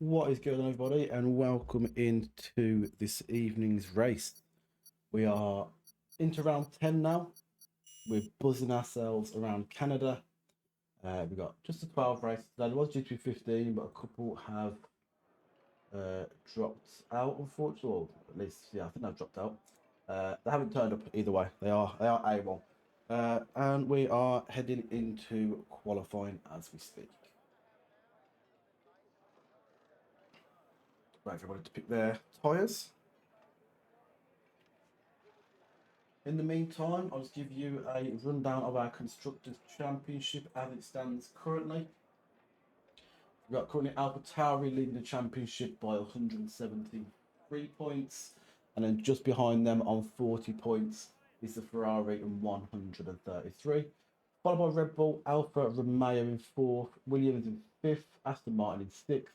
What is going on, everybody, and welcome into this evening's race. We are into round 10 now. We're buzzing ourselves around Canada. We've got just a 12 race today. There was due to be 15, but a couple have dropped out, unfortunately. Or at least, yeah, I think they've dropped out. They haven't turned up either way. They are A1. And we are heading into qualifying as we speak. Wait for everybody to pick their tyres. In the meantime, I'll just give you a rundown of our Constructors' Championship as it stands currently. We've got currently AlphaTauri leading the championship by 173 points, and then just behind them on 40 points is the Ferrari in 133. Followed by Red Bull, Alfa Romeo in 4th, Williams in 5th, Aston Martin in 6th,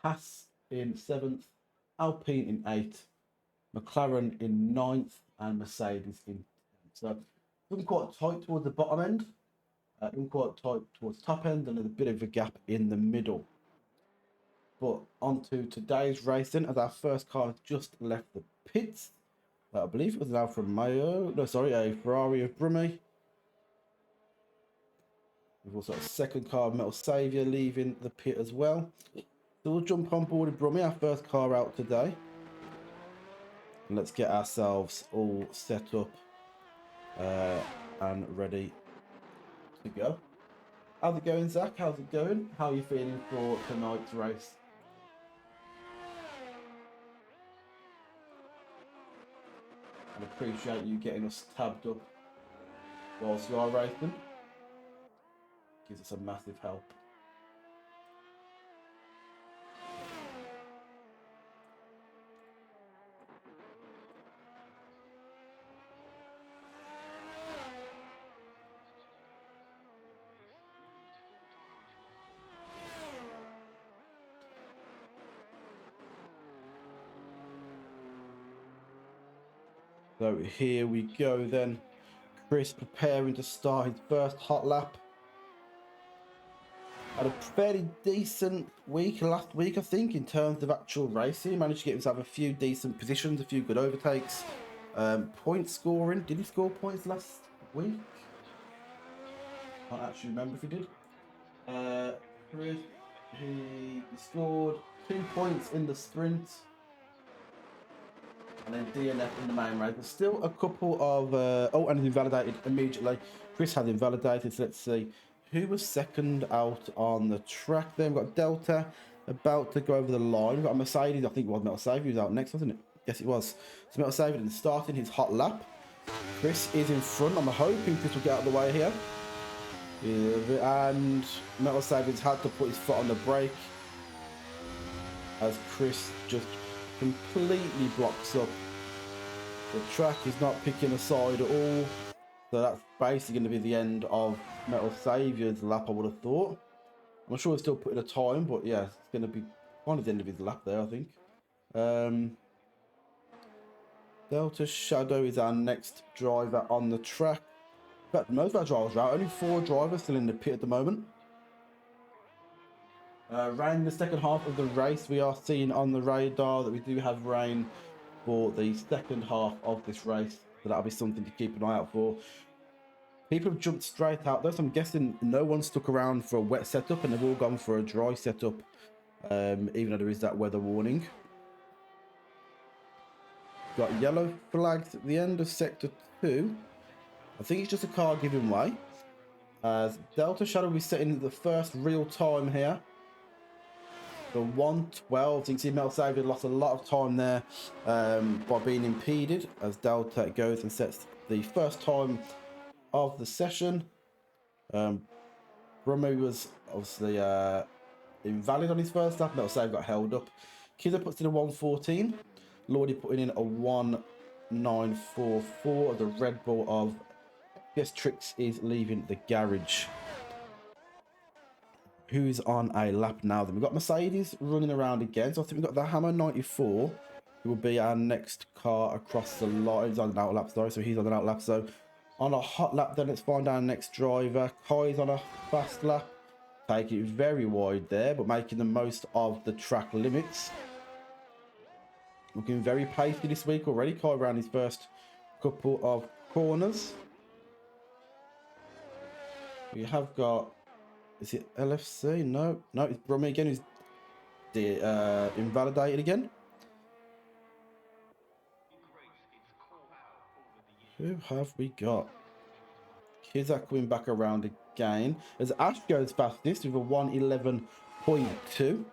Haas in 7th, Alpine in 8th, McLaren in 9th, and Mercedes in 10th. So looking quite tight towards the bottom end, looking quite tight towards the top end, and there's a bit of a gap in the middle. But on to today's racing, as our first car has just left the pits. I believe it was an Alfa Romeo, no, sorry, a Ferrari of Brummy. We've also got a second car, Metal Saviour, leaving the pit as well. So we'll jump on board with Brummy, our first car out today. And let's get ourselves all set up and ready to go. How's it going, Zach? How's it going? How are you feeling for tonight's race? I appreciate you getting us tabbed up whilst you are racing. Gives us a massive help. So here we go then. Chris preparing to start his first hot lap. Had a fairly decent week last week, I think, in terms of actual racing. He managed to get himself a few decent positions, a few good overtakes. Point scoring. Did he score points last week? Can't actually remember if he did. Chris, he scored 2 points in the sprint. And then DNF in the main race. But still a couple of... oh, and invalidated immediately. Chris had invalidated. So let's see. Who was second out on the track then? We've got Delta about to go over the line. We've got a Mercedes. I think it was Metal Saviour. He was out next, wasn't it? Yes, it was. So Metal Saviour then starting his hot lap. Chris is in front. I'm hoping Chris will get out of the way here. And Metal Saviour's had to put his foot on the brake as Chris just completely blocks up. The track is not picking a side at all. So that's basically going to be the end of Metal Saviour's lap, I would have thought. I'm sure he's still putting a time, but yeah, it's going to be kind of the end of his lap there, I think. Delta Shadow is our next driver on the track. In fact, most of our drivers are out. Only 4 drivers still in the pit at the moment. Rain in the second half of the race, we are seeing on the radar that we do have rain for the second half of this race. So that'll be something to keep an eye out for. People have jumped straight out though, so I'm guessing no one stuck around for a wet setup and they've all gone for a dry setup, even though there is that weather warning. Got yellow flags at the end of sector 2. I think it's just a car giving way. As Delta Shadow will be setting the first real time here. The 112, so you can see Metal Saviour lost a lot of time there by being impeded as Delta goes and sets the first time of the session. Brummy was obviously invalid on his first lap. Metal Saviour got held up. Kidder puts in a 114. Lordy putting in a 1944. The Red Bull of FPS Tricks is leaving the garage. Who's on a lap now then? We've got Mercedes running around again. So I think we've got the Hammer 94, who will be our next car across the line. He's on an out lap, sorry, so he's on an out lap. So on a hot lap then, let's find our next driver. Kai's on a fast lap. Take it very wide there, but making the most of the track limits. Looking very pacey this week already. Kai around his first couple of corners. We have got, is it LFC? No, it's Brummy again, who's invalidated again. Who have we got? Kizak coming back around again. As Ash goes fastest with a 1:11.2.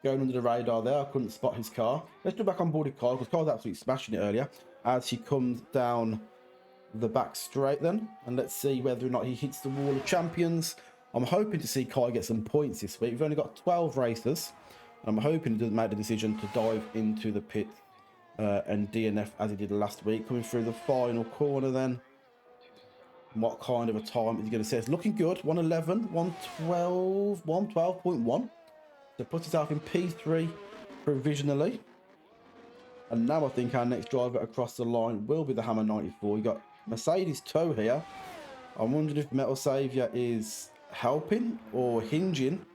Going under the radar there. I couldn't spot his car. Let's go back on board the car because Carl was absolutely smashing it earlier as he comes down the back straight then. And let's see whether or not he hits the wall of champions. I'm hoping to see Kai get some points this week. We've only got 12 races. I'm hoping he doesn't make the decision to dive into the pit and DNF as he did last week. Coming through the final corner then. What kind of a time is he going to say? It's looking good. 1:11, 1:12, 1:12.1. So puts himself in P3 provisionally. And now I think our next driver across the line will be the Hammer 94. You got Mercedes Toe here. I'm wondering if Metal Saviour is helping or hinging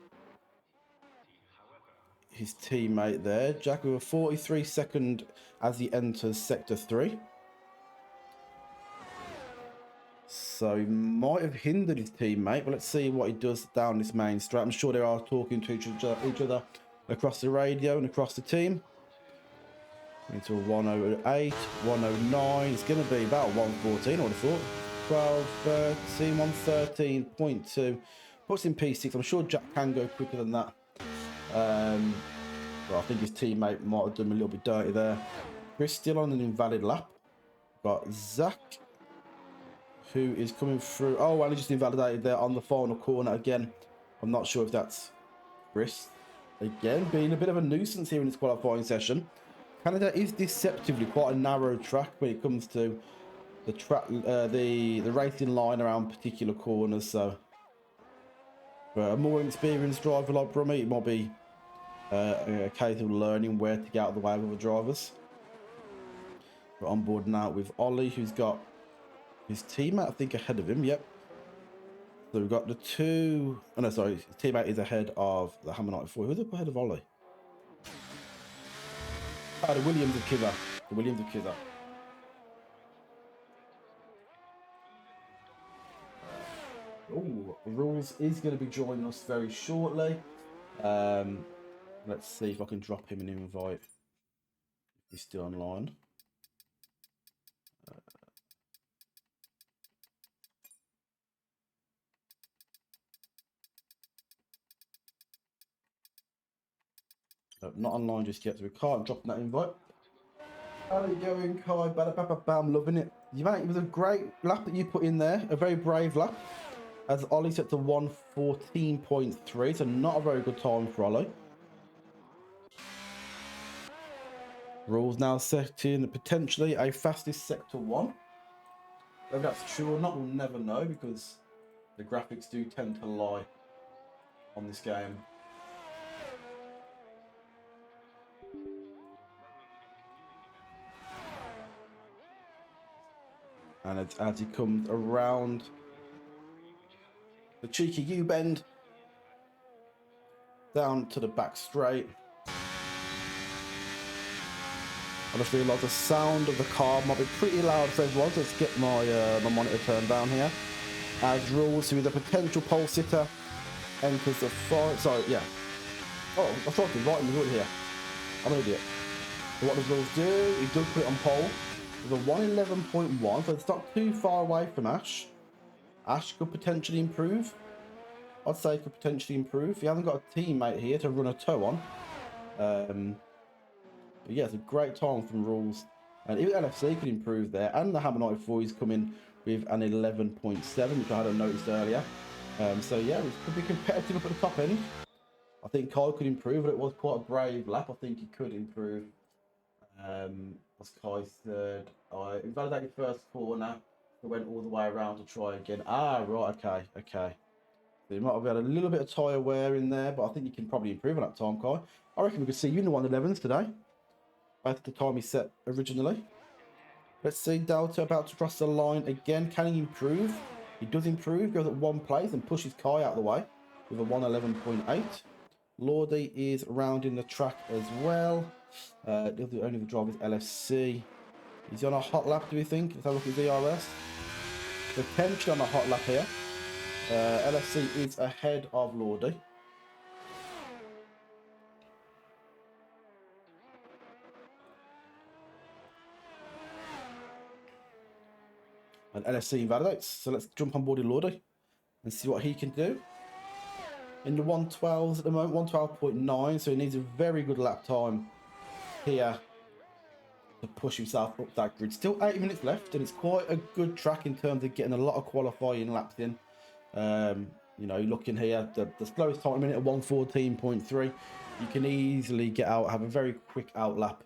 his teammate there. Jack with a 43-second as he enters Sector 3. So he might have hindered his teammate, but let's see what he does down this main straight. I'm sure they are talking to each other across the radio and across the team. Into a 1:08, 1:09. It's going to be about 1:14, I would have thought. 12:13, 1:13.2. Puts in P6. I'm sure Jack can go quicker than that. Well, I think his teammate might have done him a little bit dirty there. Chris still on an invalid lap. Got Zach, who is coming through. Oh, well, he just invalidated there on the final corner again. I'm not sure if that's Chris. Again, being a bit of a nuisance here in this qualifying session. Canada is deceptively quite a narrow track when it comes to the track, the racing line around particular corners. So, for a more experienced driver like Brummy, it might be a case of learning where to get out of the way of other drivers. We're on board now with Ollie, who's got his teammate, I think, ahead of him. Yep. So we've got the two. Oh no, sorry. His teammate is ahead of the Hammer 94. Who's up ahead of Ollie? Oh, the Williams of Kiva. The Williams of Kiva. Oh, Rules is going to be joining us very shortly. Let's see if I can drop him an invite. If he's still online. Not online just yet, so we can't drop that invite. How are you going, Kai? I'm loving it. Mate, it was a great lap that you put in there. A very brave lap. As Ollie set to 1:14.3, so not a very good time for Ollie. Rules now setting potentially a fastest Sector 1. Whether that's true or not, we'll never know because the graphics do tend to lie on this game. And as he comes around the cheeky U-bend down to the back straight. I just realise the sound of the car might be pretty loud for everyone, so let's get my my monitor turned down here. As Rules, who is a potential pole sitter, enters the fight. Sorry, yeah. Oh, I tried to right in the hood here. I'm an idiot. So what does Rules do? He does put it on pole. With a 1:11.1, so it's not too far away from Ash. Ash could potentially improve. I'd say could potentially improve. He hasn't got a teammate here to run a toe on. But yeah, it's a great time from Rules. And even LFC could improve there. And the Hammer 94 is coming with an 11.7, which I hadn't noticed earlier. So yeah, it could be competitive up at the top end. I think Kyle could improve, but it was quite a brave lap. I think he could improve. As Kai said, I invalidated first corner. I went all the way around to try again. Ah, right, okay. So you might have had a little bit of tyre wear in there, but I think you can probably improve on that time, Kai. I reckon we could see you in the 1:11s today. Both the time he set originally. Let's see Delta about to cross the line again. Can he improve? He does improve, goes at one place and pushes Kai out of the way. with a 111.8. Lordy is rounding the track as well. The only driver is LFC. Is he on a hot lap, do we think? Let's have a look at DRS. Potentially on a hot lap here. LFC is ahead of Lordy. And LFC invalidates. So let's jump on board with Lordy and see what he can do. In the 112s at the moment, 112.9. So he needs a very good lap time here to push himself up that grid. Still 80 minutes left, and it's quite a good track in terms of getting a lot of qualifying laps in. You know, looking here, the slowest time a minute at 114.3. You can easily get out, have a very quick out lap,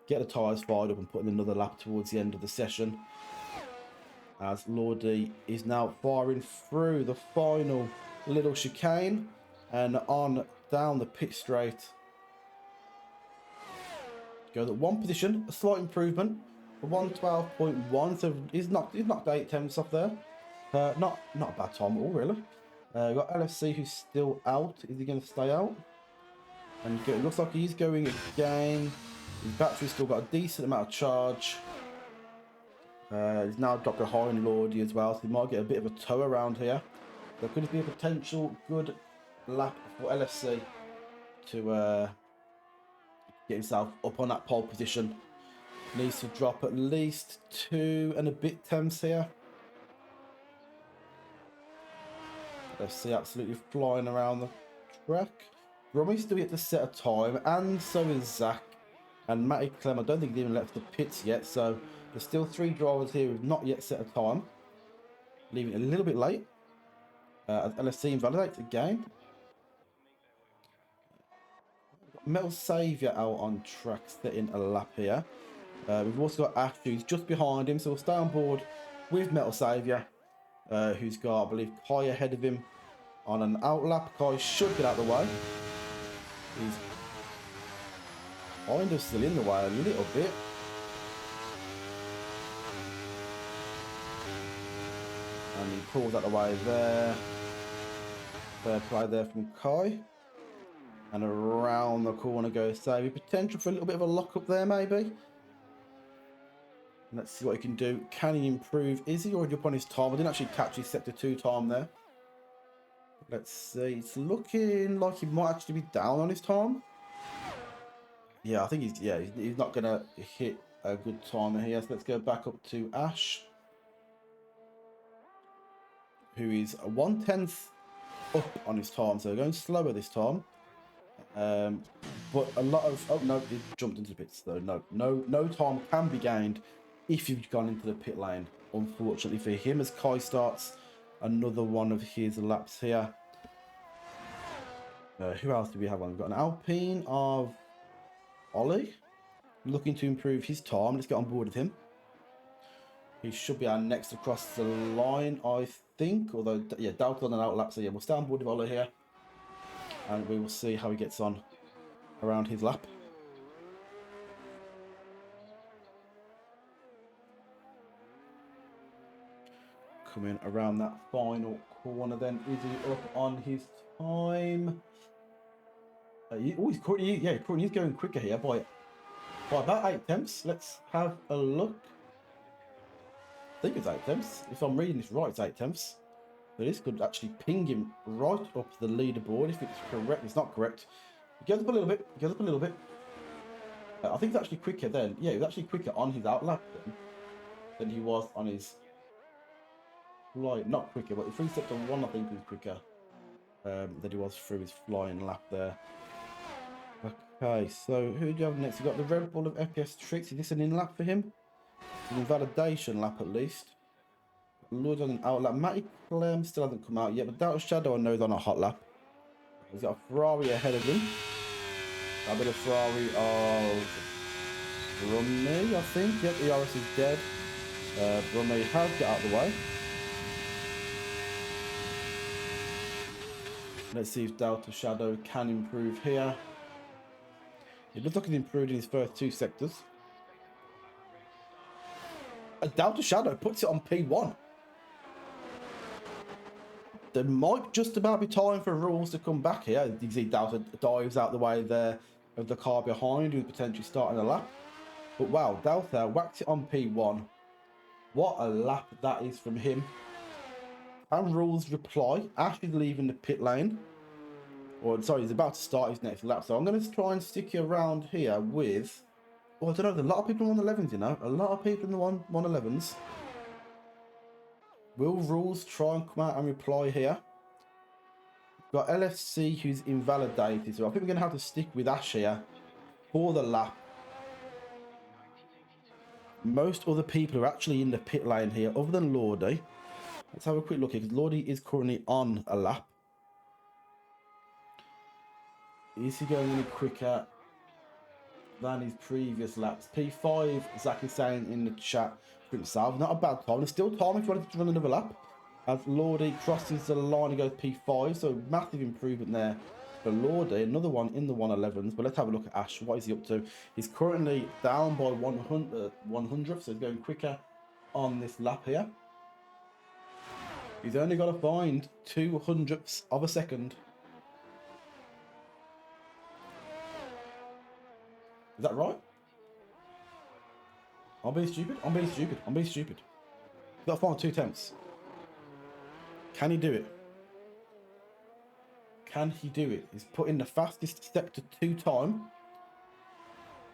get the tyres fired up and put in another lap towards the end of the session. As Lordy is now firing through the final little chicane and on down the pit straight. Goes at one position, a slight improvement, a 112.1, so he's knocked 8 tenths off there. Not a bad time at all, really. We've got LFC who's still out. Is he going to stay out? And it looks like he's going again. His battery's still got a decent amount of charge. He's now dropped behind Lordy as well, so he might get a bit of a tow around here. There could be a potential good lap for LFC to get himself up on that pole position. Needs to drop at least 2 and a bit tenths here. LFC absolutely flying around the track. Brummy's still yet to set a time, and so is Zach. And Matty Clem, I don't think he even left the pits yet, so there's still 3 drivers here who've not yet set a time. Leaving it a little bit late. As LFC invalidates again. Metal Saviour out on track, setting a lap here. We've also got Ash, who's just behind him, so we'll stay on board with Metal Saviour, who's got, I believe, Kai ahead of him on an out lap. Kai should get out of the way. He's kind of still in the way a little bit. And he pulls out the way there. Fair play there from Kai. And around the corner goes Saviour. Potential for a little bit of a lock up there, maybe. Let's see what he can do. Can he improve? Is he already up on his time? I didn't actually catch his sector 2 time there. Let's see. It's looking like he might actually be down on his time. Yeah, I think he's not going to hit a good time here. So let's go back up to Ash, who is 1/10 up on his time. So going slower this time. But a lot of... Oh, no, he jumped into the pits, though. No time can be gained if you've gone into the pit lane, unfortunately for him, as Kai starts another one of his laps here. Who else do we have on? We've got an Alpine of Ollie, looking to improve his time. Let's get on board with him. He should be our next across the line, I think. Although, yeah, doubted on an out lap, so yeah, we'll stay on board with Ollie here. And we will see how he gets on around his lap. Coming around that final corner then. Is he up on his time? He's going quicker here by about 8 tenths. Let's have a look. I think it's 8 tenths. If I'm reading this right, it's 8 tenths. So this could actually ping him right up the leaderboard if it's correct. It's not correct. He goes up a little bit. I think it's actually quicker then. Yeah, he was actually quicker on his out lap than he was on his... Not quicker, but the free sector 1 I think was quicker than he was through his flying lap there. Okay, so who do you have next? We've got the Red Bull of FPS Tricks. Is this an in lap for him? An invalidation lap at least. Lord on an out lap. Matty Clem still hasn't come out yet, but Doubt Shadow I know is on a hot lap. He's got a Ferrari ahead of him. A bit of Ferrari of Brummy, I think. Yep, ERS is dead. Brummy has got out of the way. Let's see if Delta Shadow can improve here. It looks like he's improved in his first 2 sectors. A Delta Shadow puts it on P1. There might just about be time for Rules to come back here. You see Delta dives out the way there of the car behind, who's potentially starting a lap. But wow, Delta whacks it on P1. What a lap that is from him. And Rules reply. Ash is leaving the pit lane. Or, sorry, he's about to start his next lap. So I'm going to try and stick you around here with... Well, I don't know, there's a lot of people in 111s, you know. A lot of people in the 111s. Will Rules try and come out and reply here? We've got LFC who's invalidated. So I think we're going to have to stick with Ash here for the lap. Most other people are actually in the pit lane here, other than Lordy. Let's have a quick look here, because Lordy is currently on a lap. Is he going any quicker than his previous laps? P5, Zach is saying in the chat for himself. Not a bad time. There's still time if you wanted to run another lap. As Lordy crosses the line and goes P5, so massive improvement there for Lordy. Another one in the 111s, but let's have a look at Ash. What is he up to? He's currently down by 100th, so he's going quicker on this lap here. He's only got to find 200ths of a second. Is that right? I'm being stupid. I'm being stupid. I'm being stupid. He's got to find 2/10. Can he do it? Can he do it? He's put in the fastest sector 2 time.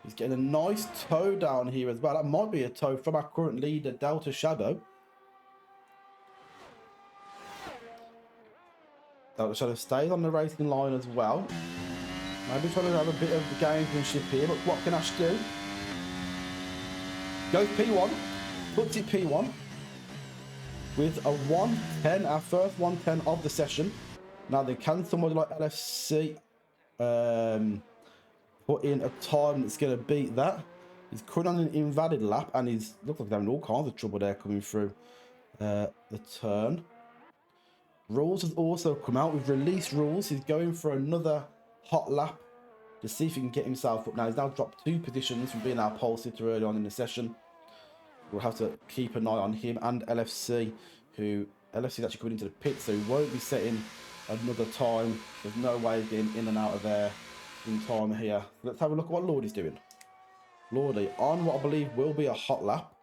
He's getting a nice toe down here as well. That might be a toe from our current leader, Delta Shadow. Delta Shadow stays on the racing line as well. Maybe trying to have a bit of the gamesmanship here, but what can Ash do? Goes P1, puts it P1 with a 110, our first 110 of the session. Now then, can somebody like LFC put in a time that's going to beat that? He's currently on an invalid lap, and he's looks like he's having all kinds of trouble there coming through the turn. Rules has also come out. We've released Rules. He's going for another hot lap to see if he can get himself up. Now he's now dropped 2 positions from being our pole sitter early on in the session. We'll have to keep an eye on him and LFC, who LFC is actually coming into the pit, so he won't be setting another time. There's no way of getting in and out of there in time here. Let's have a look at what Lordy's doing. Lordy on what I believe will be a hot lap.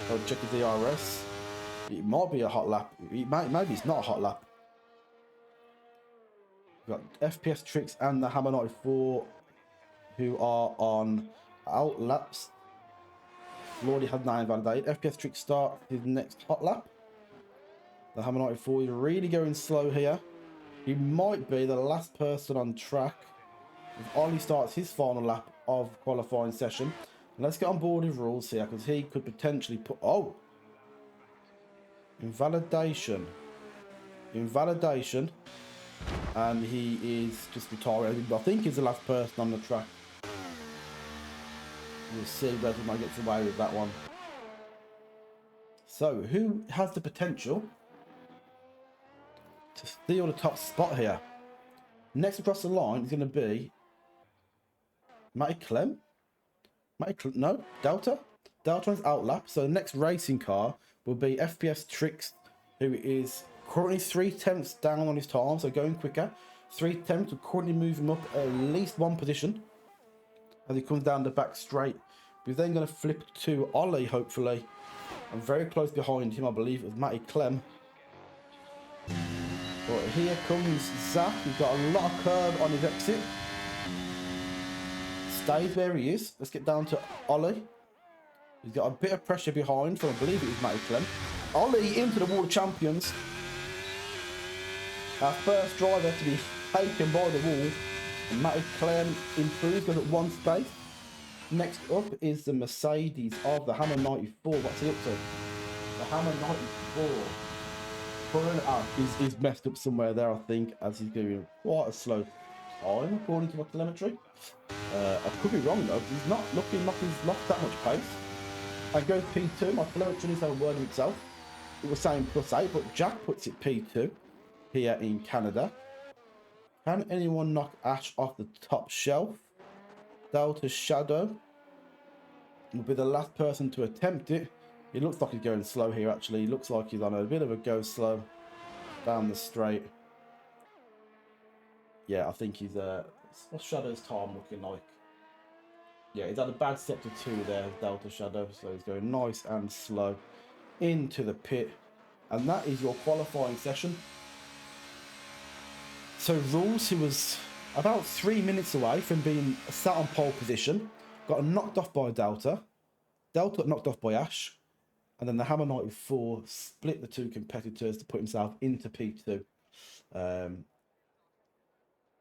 I'll check the DRS. It might be a hot lap. Maybe it's not a hot lap. We've got FPS Tricks and the Hammer 94 who are on out laps. Lordy had 9 validated. FPS Tricks start his next hot lap. The Hammer 94 is really going slow here. He might be the last person on track if Ollie starts his final lap of qualifying session. And let's get on board with Rules here, because he could potentially put... Oh! Invalidation. Invalidation. And he is just retiring. I think he's the last person on the track. We'll see whether he gets away with that one. So, who has the potential to steal the top spot here? Next across the line is going to be Matty Clem. No, Delta. Delta is outlap. So the next racing car will be FPS Tricks, who is currently 3/10 down on his time, so going quicker. 3/10 will currently move him up at least 1 position as he comes down the back straight. We're then going to flip to Ollie, hopefully. And very close behind him, I believe, is Matty Clem. But here comes Zach. He's got a lot of curve on his exit. Stays where he is. Let's get down to Ollie. He's got a bit of pressure behind from, I believe it is Matty Clem. Ollie into the World Champions. Our first driver to be taken by the wall. And Matty Clem improves, goes at 1 space. Next up is the Mercedes of the Hammer 94. What's he up to? The Hammer 94. He's messed up somewhere there, I think, as he's going quite a slow time, according to my telemetry. I could be wrong, though. He's not looking like he's lost that much pace. And goes P2. My telemetry needs to have a word of itself. It was saying +8, but Jack puts it P2 here in Canada. Can anyone knock Ash off the top shelf? Delta Shadow will be the last person to attempt it. It looks like he's going slow here, actually. He looks like he's on a bit of a go slow. down the straight. Yeah, I think he's what's Shadow's time looking like? Yeah, he's had a bad sector 2 there, Delta Shadow, so he's going nice and slow into the pit. And that is your qualifying session. So Rules, who was about 3 minutes away from being sat on pole position, got knocked off by Delta. Delta got knocked off by Ash. And then the Hammer Knight with 4 split the 2 competitors to put himself into P2. An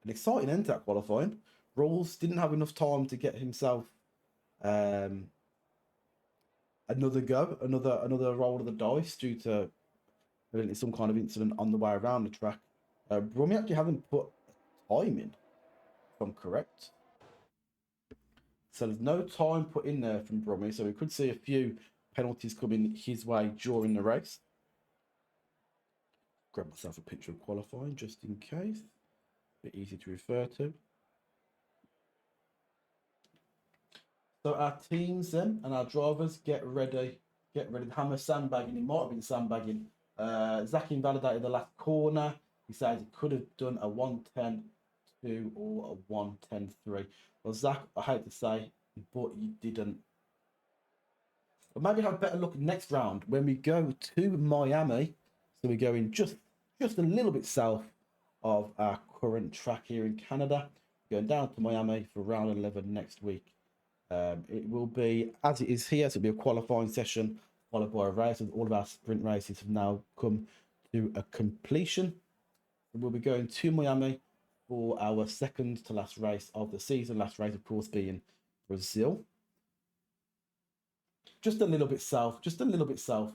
exciting end to that qualifying. Rules didn't have enough time to get himself another go, another roll of the dice due to evidently some kind of incident on the way around the track. Brummy actually hasn't put a time in, if I'm correct. So there's no time put in there from Brummy, so we could see a few penalties coming his way during the race. Grab myself a picture of qualifying just in case. Bit easy to refer to. So our teams then and our drivers get ready. Get ready. Hammer sandbagging. He might have been sandbagging. Zach invalidated the last corner. He says he could have done a 110.2 or a 110.3. Well, Zach, I hate to say, but you didn't. But maybe have a better look next round when we go to Miami. So we're going just a little bit south of our current track here in Canada. Going down to Miami for round 11 next week. It will be, as it is here, so it'll be a qualifying session followed by a race. All of our sprint races have now come to a completion. We'll be going to Miami for our second to last race of the season. Last race, of course, being Brazil. Just a little bit south, just a little bit south.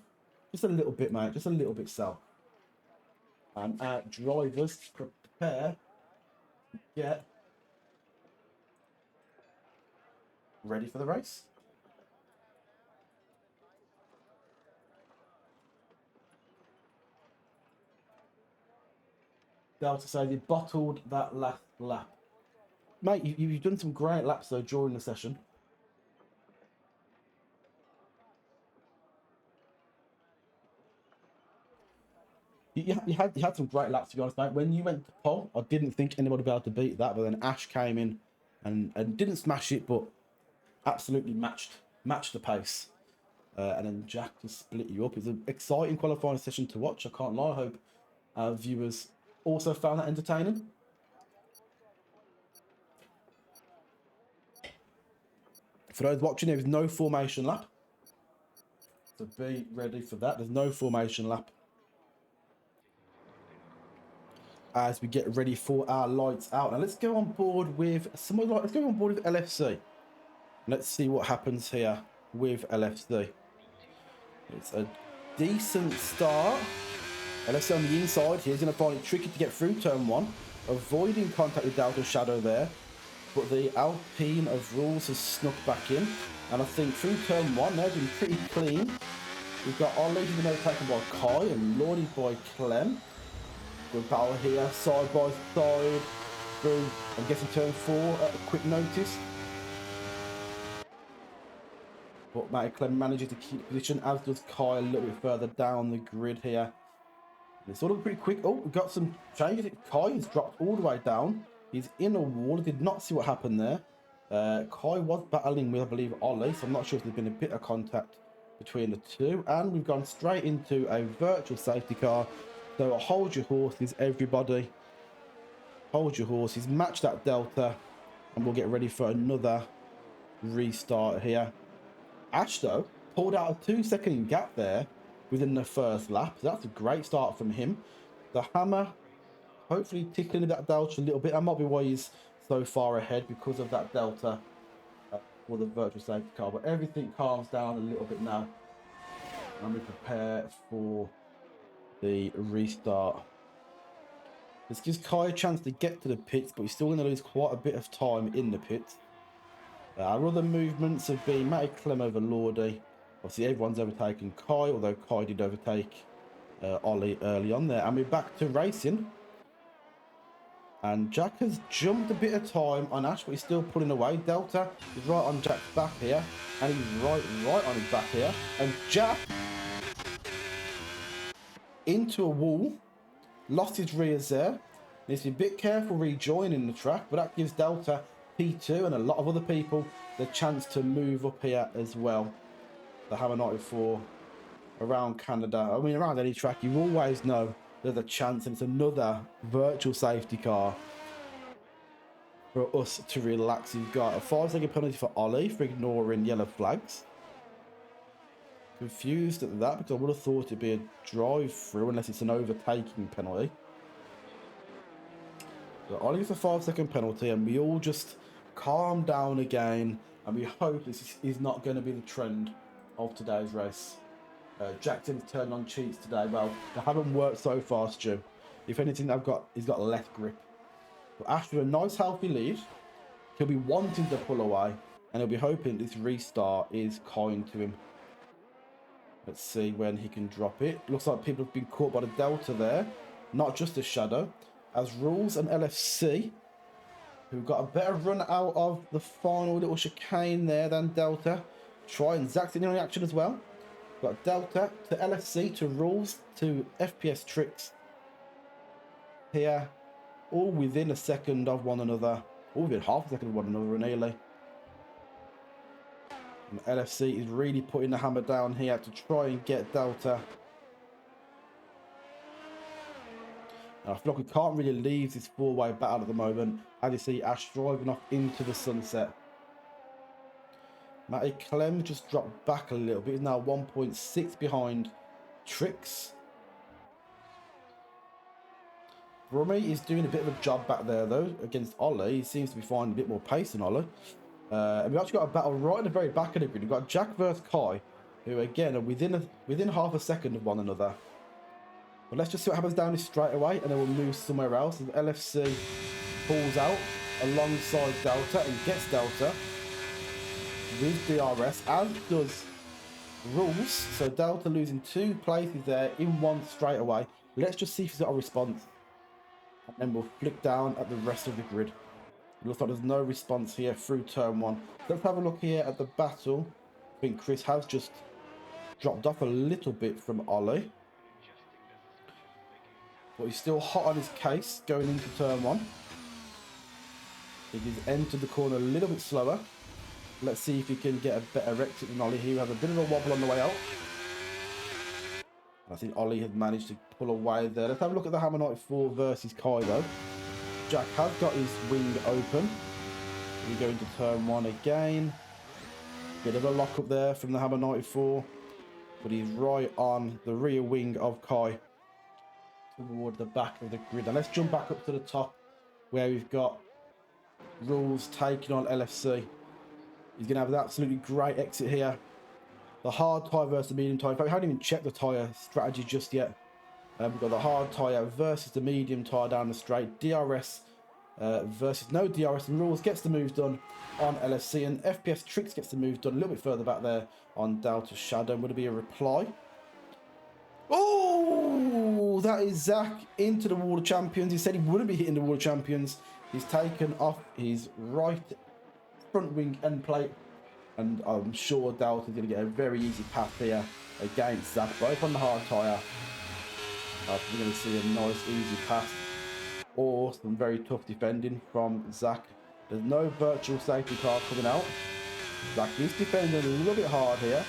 Just a little bit, mate, just a little bit south. And our drivers prepare to get ready for the race. Delta says he bottled that last lap. Mate, you've done some great laps though during the session. You had some great laps, to be honest, mate. When you went to pole, I didn't think anybody would be able to beat that, but then Ash came in and didn't smash it, but absolutely matched the pace. And then Jack just split you up. It's an exciting qualifying session to watch. I can't lie. I hope our viewers also found that entertaining. For those watching, there is no formation lap. So be ready for that. There's no formation lap. As we get ready for our lights out. Now let's go on board with let's go on board with LFC. Let's see what happens here with LFC. It's a decent start. LFC on the inside. He's going to find it tricky to get through turn 1. Avoiding contact with Delta Shadow there. But the Alpine of Rules has snuck back in. And I think through turn 1, they've been pretty clean. We've got Ollie who's been overtaken by Kai and Lordy by Clem. Good battle here, side by side. Through, I'm guessing turn 4 at a quick notice. But Matty Clem manages to keep position, as does Kai a little bit further down the grid here. It's all pretty quick. Oh, we've got some changes. Kai has dropped all the way down. He's in a wall. I did not see what happened there. Kai was battling with, I believe, Ollie, so I'm not sure if there's been a bit of contact between the two. And we've gone straight into a virtual safety car. So hold your horses, everybody. Hold your horses. Match that Delta. And we'll get ready for another restart here. Ash, though, pulled out a 2-second gap there within the first lap. So that's a great start from him. The Hammer, hopefully tickling that Delta a little bit. That might be why he's so far ahead, because of that Delta for the virtual safety car. But everything calms down a little bit now. And we prepare for the restart. This gives Kai a chance to get to the pits, but he's still going to lose quite a bit of time in the pits. Our other movements have been Matty Clem over Lordy. Obviously, everyone's overtaken Kai, although Kai did overtake Ollie early on there. And we're back to racing. And Jack has jumped a bit of time on Ash, but he's still pulling away. Delta is right on Jack's back here. And he's right on his back here. And Jack into a wall. Lost his rears there. Needs to be a bit careful rejoining the track, but that gives Delta, P2 and a lot of other people the chance to move up here as well. The Hammer 94 around Canada. I mean, around any track, you always know there's a chance, and it's another virtual safety car for us to relax. You've got a 5-second penalty for Ollie for ignoring yellow flags. Confused at that because I would have thought it'd be a drive-through unless it's an overtaking penalty. So Ollie gets a 5-second penalty, and we all just calm down again, and we hope this is not going to be the trend of today's race. Jackson's turned on cheats today. Well, they haven't worked so far, Stu. If anything, he's got less grip. But after a nice healthy lead, he'll be wanting to pull away, and he'll be hoping this restart is kind to him. Let's see when he can drop it. Looks like people have been caught by the Delta there, not just the Shadow. As Rules and LFC, who've got a better run out of the final little chicane there than Delta. Try and Zach's in the action as well. Got Delta to LFC to Rules to FPS Tricks here, all within a second of one another, all within half a second of one another nearly. And LFC is really putting the hammer down here to try and get Delta. And I feel like we can't really leave this four-way battle at the moment. As you see, Ash driving off into the sunset. Matty Clem just dropped back a little bit. He's now 1.6 behind Tricks. Brummy is doing a bit of a job back there, though, against Ollie. He seems to be finding a bit more pace than Ollie. And we've actually got a battle right at the very back of the grid. We've got Jack versus Kai, who, again, are within half a second of one another. But let's just see what happens down this straight away, and then we'll move somewhere else. And LFC pulls out alongside Delta and gets Delta with DRS, as does Rules. So Delta losing 2 places there in one straight away. Let's just see if he's got a response, and then we'll flick down at the rest of the grid. It looks like there's no response here through turn 1. Let's have a look here at the battle. I think Chris has just dropped off a little bit from Ollie, but he's still hot on his case going into turn 1. He's entered the corner a little bit slower. Let's see if he can get a better exit than Ollie. He has a bit of a wobble on the way out. I think Ollie has managed to pull away there. Let's have a look at the Hammer 94 versus Kai, though. Jack has got his wing open. We go into turn 1 again. Bit of a lock up there from the Hammer 94, but he's right on the rear wing of Kai toward the back of the grid. And let's jump back up to the top where we've got Rules taking on LFC. He's going to have an absolutely great exit here. The hard tyre versus the medium tyre. In fact, we haven't even checked the tyre strategy just yet. We've got the hard tyre versus the medium tyre down the straight. DRS versus no DRS, and Rules gets the move done on LFC, and FPS Tricks gets the move done a little bit further back there on Delta Shadow. Would it be a reply? Oh, that is Zach into the Wall of Champions. He said he wouldn't be hitting the Wall of Champions. He's taken off his right front wing end plate, and I'm sure Delta's going to get a very easy path here against Zach, both on the hard tyre. We're going to see a nice easy pass or some very tough defending from Zach. There's no virtual safety car coming out. Zach is defending a little bit hard here,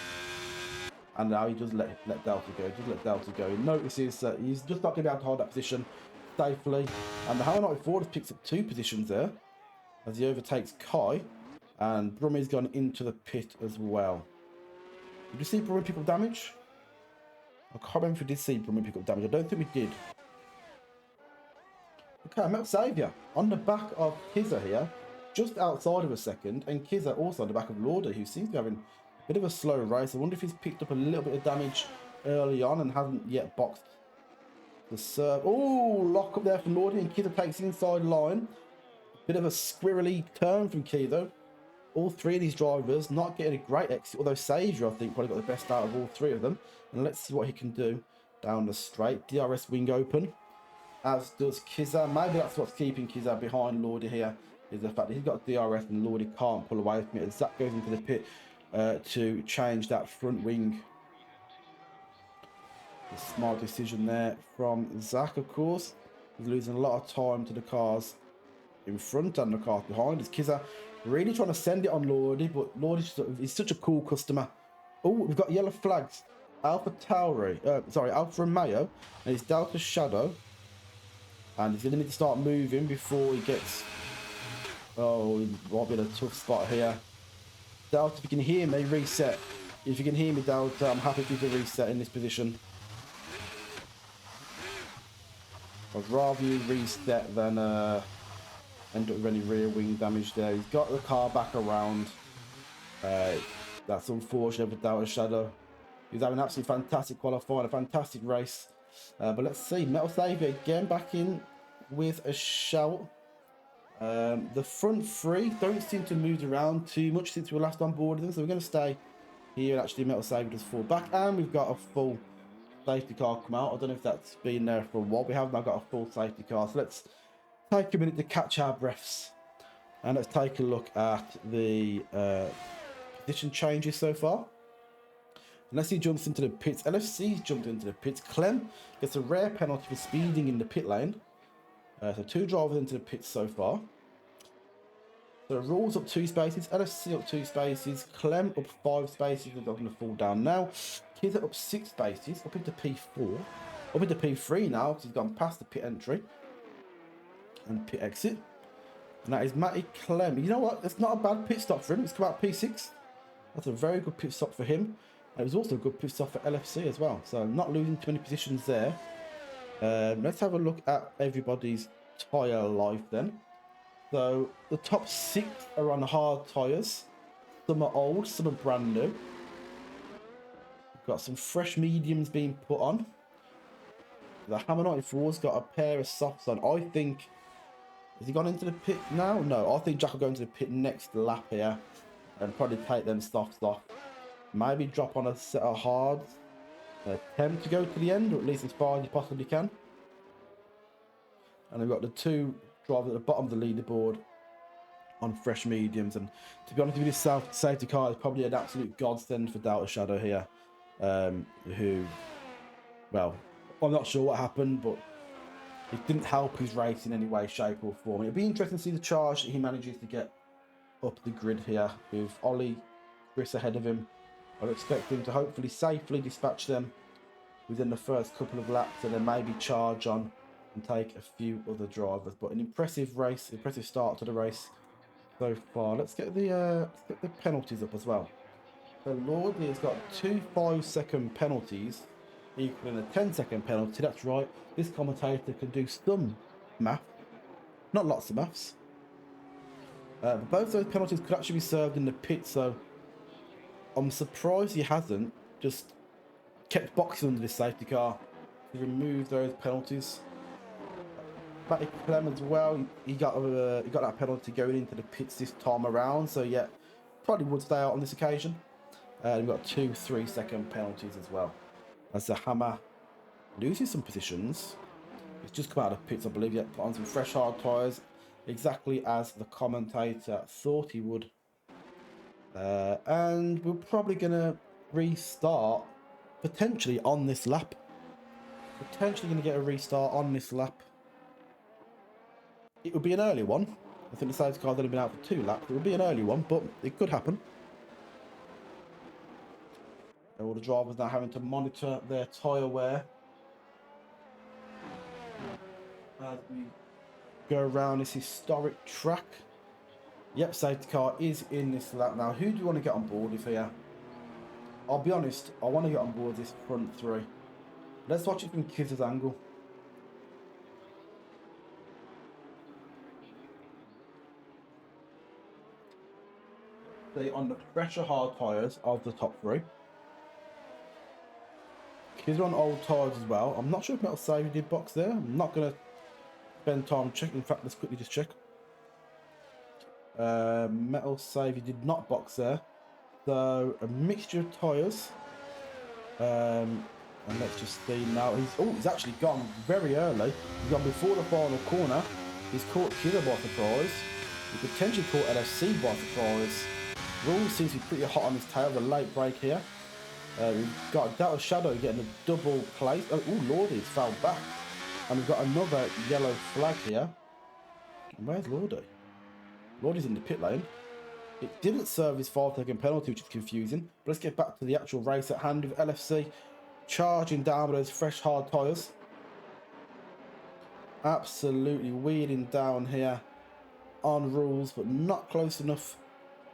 and now he just let Delta go. Just let Delta go. He notices that he's just not going to be able to hold that position safely, and the Hammer 94 has picked up 2 positions there as he overtakes Kai, and Brummy's gone into the pit as well. Did you see Brummy pick up damage? I can't remember if we did see Brummy pick up damage. I don't think we did. Okay, Mount Saviour on the back of Kizza here, just outside of a second, and Kizza also on the back of Lauder, who seems to be having a bit of a slow race. I wonder if he's picked up a little bit of damage early on and hasn't yet boxed the serve. Oh, lock up there from Lauder, and Kizza takes the inside line. Bit of a squirrely turn from Kizza. All 3 of these drivers not getting a great exit, although Saviour, I think, probably got the best out of all 3 of them. And let's see what he can do down the straight. DRS wing open, as does Kizza. Maybe that's what's keeping Kizza behind Lordy here, is the fact that he's got DRS and Lordy can't pull away from it. As Zach goes into the pit to change that front wing. Smart decision there from Zach, of course. He's losing a lot of time to the cars in front and the cars behind. His Kizza really trying to send it on Lordy, but Lordy is such a cool customer. Oh, we've got yellow flags. Alpha Tauri, Alpha Romeo, and it's Delta Shadow. And he's going to need to start moving before he gets... Oh, he might be in a tough spot here. Delta, if you can hear me, reset. If you can hear me, Delta, I'm happy for you to reset in this position. I'd rather you reset than end up with any rear wing damage there. He's got the car back around. That's unfortunate for Delta Shadow. He's having an absolutely fantastic qualifying, a fantastic race. But let's see, Metal Savior again back in with a shout. The front three don't seem to move around too much since we were last on board with them, so we're going to stay here. Actually, Metal Savior does fall back, and we've got a full safety car come out. I don't know if that's been there for a while. We have now got a full safety car, so let's take a minute to catch our breaths, and let's take a look at the position changes so far. Unless he jumps into the pits. LFC's jumped into the pits. Clem gets a rare penalty for speeding in the pit lane. So 2 drivers into the pits so far. So Rules up 2 spaces. LFC up 2 spaces. Clem up 5 spaces. We're not going to fall down now. Kizza up 6 spaces. Up into P4. Up into P3 now because he's gone past the pit entry. And pit exit. And that is Matty Clem. You know what? It's not a bad pit stop for him. It's come out P6. That's a very good pit stop for him. It was also a good pit stop for LFC as well. So not losing too many positions there. Let's have a look at everybody's tyre life then. So the top 6 are on hard tyres. Some are old, some are brand new. We've got some fresh mediums being put on. The Hammer 94's got a pair of softs on. I think... Has he gone into the pit now? No, I think Jack will go into the pit next lap here. And probably take them softs off. Maybe drop on a set of hards. Attempt to go to the end, or at least as far as you possibly can. And we've got the 2 drivers at the bottom of the leaderboard on fresh mediums. And to be honest with you, this safety car is probably an absolute godsend for Delta Shadow here. Who, well, I'm not sure what happened, but it didn't help his race in any way, shape or form. It'll be interesting to see the charge that he manages to get up the grid here with Ollie, Chris ahead of him. I'd expect him to hopefully safely dispatch them within the first couple of laps and then maybe charge on and take a few other drivers. But an impressive race, impressive start to the race so far. Let's get the penalties up as well. So Lordy has got 2 5-second penalties equaling a 10-second penalty. That's right. This commentator can do some math, not lots of maths. But both those penalties could actually be served in the pit, so I'm surprised he hasn't just kept boxing under this safety car to remove those penalties. Matty Clem as well, he got that penalty going into the pits this time around, so yeah, probably would stay out on this occasion. We've got 2 3-second penalties as well. As the Hammer loses some positions, he's just come out of the pits, I believe, yet put on some fresh hard tyres, exactly as the commentator thought he would. And we're probably going to restart potentially on this lap. Potentially going to get a restart on this lap. It would be an early one. I think the safety car's only been out for 2 laps. It would be an early one, but it could happen. All the drivers now having to monitor their tyre wear as we go around this historic track. Yep, safety car is in this lap now. Who do you want to get on board with here? I'll be honest, I want to get on board this front 3. Let's watch it from Kizza's angle. They on the fresher hard tyres of the top 3. Kizza on old tyres as well. I'm not sure if Metal Savior did box there. I'm not going to spend time checking. In fact, let's quickly just check. Metal Savior did not box there. So a mixture of tyres. And let's just see now. He's actually gone very early. He's gone before the final corner. He's caught Kizza by surprise. He potentially caught LFC by surprise. Rules seems to be pretty hot on his tail. The late break here. We've got Delta Shadow getting a double place. Oh, Lordy's fell back. And we've got another yellow flag here. And where's Lordy? Lordy's in the pit lane. It didn't serve his 5-second penalty, which is confusing. But let's get back to the actual race at hand with LFC charging down with those fresh hard tyres. Absolutely wheeling down here on rules, but not close enough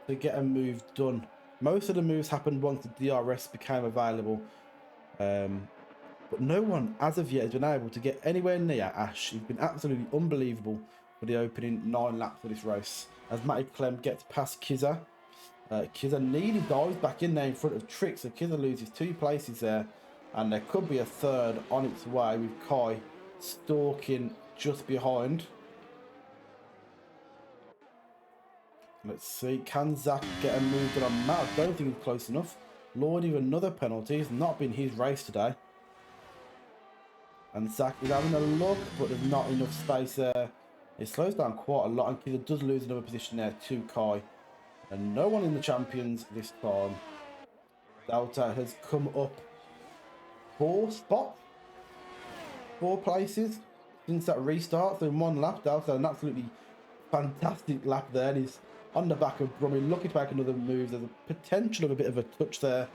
to get a move done. Most of the moves happened once the DRS became available. But no one, as of yet, has been able to get anywhere near Ash. He's been absolutely unbelievable for the opening 9 laps of this race. As Matty Clem gets past Kizza. Kizza nearly dives back in there in front of Trick, so Kizza loses 2 places there. And there could be a third on its way with Kai stalking just behind. Let's see, can Zach get a move done on Matt? I don't think he's close enough. Lordy with another penalty. It's not been his race today. And Zach is having a look, but there's not enough space there. It slows down quite a lot, and Kizza does lose another position there to Kai. And no one in the champions this time. Delta has come up 4 spots, 4 places since that restart. So in 1 lap, Delta an absolutely fantastic lap there. And he's on the back of Brummy, looking to make another move. There's a potential of a bit of a touch there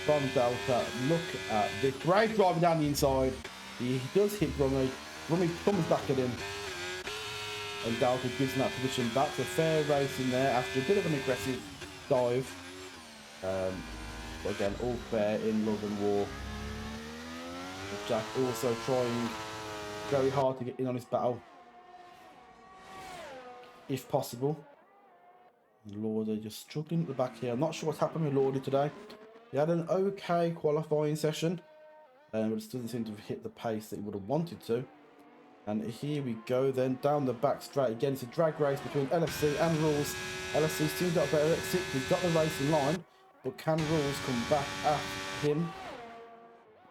from Delta. Look at this. Great driving down the inside. He does hit Brummy. Brummy comes back at him. And Delta gives him that position back. So fair racing there after a bit of an aggressive dive. But again, all fair in love and war. Jack also trying very hard to get in on this battle, if possible. Lordy just struggling at the back here. I'm not sure what's happened with Lordy today. He had an okay qualifying session, but it doesn't seem to have hit the pace that he would have wanted to. And here we go then, down the back straight again. It's a drag race between LFC and Rules. LFC seems to have a better exit. He's got the race in line, but can Rules come back at him?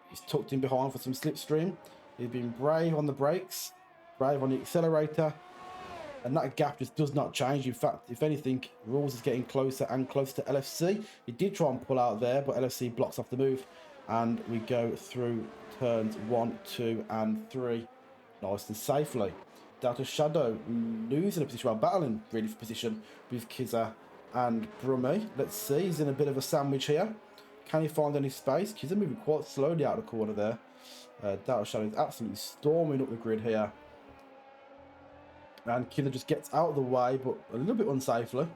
He's tucked in behind for some slipstream. He's been brave on the brakes, brave on the accelerator, and that gap just does not change. In fact, if anything, Rules is getting closer and closer to LFC. He did try and pull out there, but LFC blocks off the move, and we go through turns 1, 2, and 3 nice and safely. Delta Shadow losing a position while battling really for position with Kizza and Brummy. Let's see, he's in a bit of a sandwich here. Can he find any space? Kizza moving quite slowly out of the corner there. Delta Shadow is absolutely storming up the grid here. And Kizza just gets out of the way, but a little bit unsafely.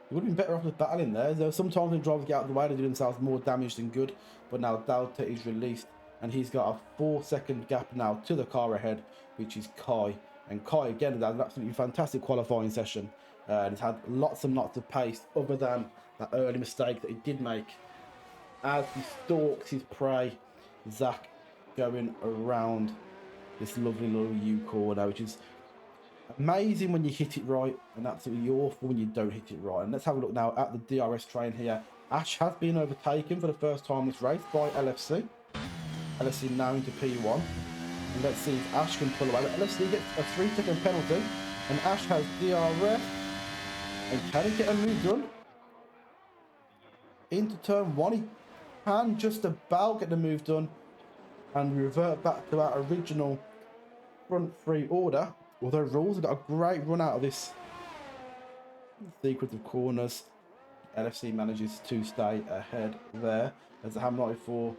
He would have been better off just battling there. There sometimes when drivers get out of the way, they do themselves more damage than good. But now Delta is released, and he's got a 4-second gap now to the car ahead, which is Kai. And Kai, again, has had an absolutely fantastic qualifying session. And he's had lots and lots of pace, other than that early mistake that he did make. As he stalks his prey, Zach going around this lovely little U-corner, which is amazing when you hit it right, and absolutely awful when you don't hit it right. And let's have a look now at the DRS train here. Ash has been overtaken for the first time this race by LFC. LFC now into P1. And let's see if Ash can pull away. LFC gets a 3-second penalty, and Ash has DRS. And can he get a move done? Into turn 1, he can just about get the move done, and we revert back to our original front 3 order. Although Rules have got a great run out of this sequence of corners, LFC manages to stay ahead there as the Ham 94